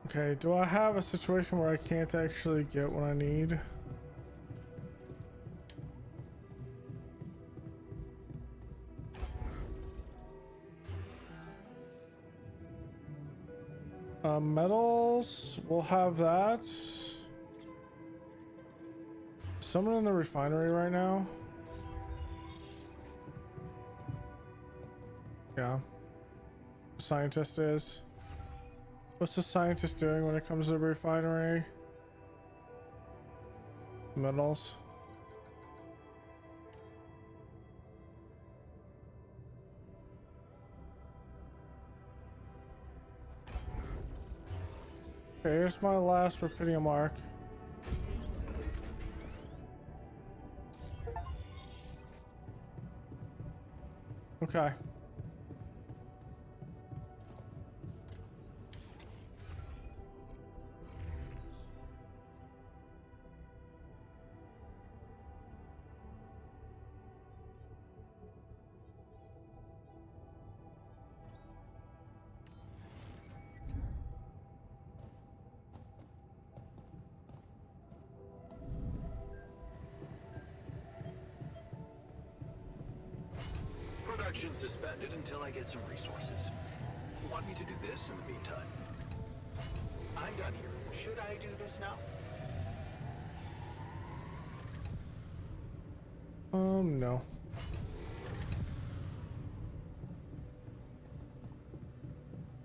Okay, do I have a situation where I can't actually get what I need? Metals, we'll have that. Someone in the refinery right now? Yeah. Scientist is. What's the scientist doing when it comes to the refinery? Metals. Okay, here's my last Rapidium arc. Okay. Production suspended until I get some resources. Want me to do this in the meantime? I'm done here. Should I do this now? No.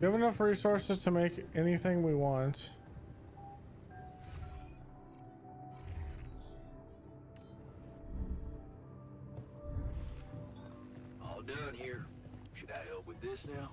We have enough resources to make anything we want. All done here. Should I help with this now?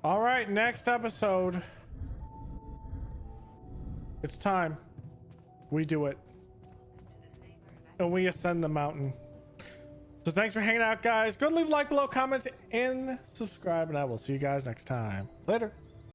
All right, next episode. It's time. We do it. And we ascend the mountain. So thanks for hanging out, guys. Go leave a like below, comment, and subscribe, and I will see you guys next time. Later.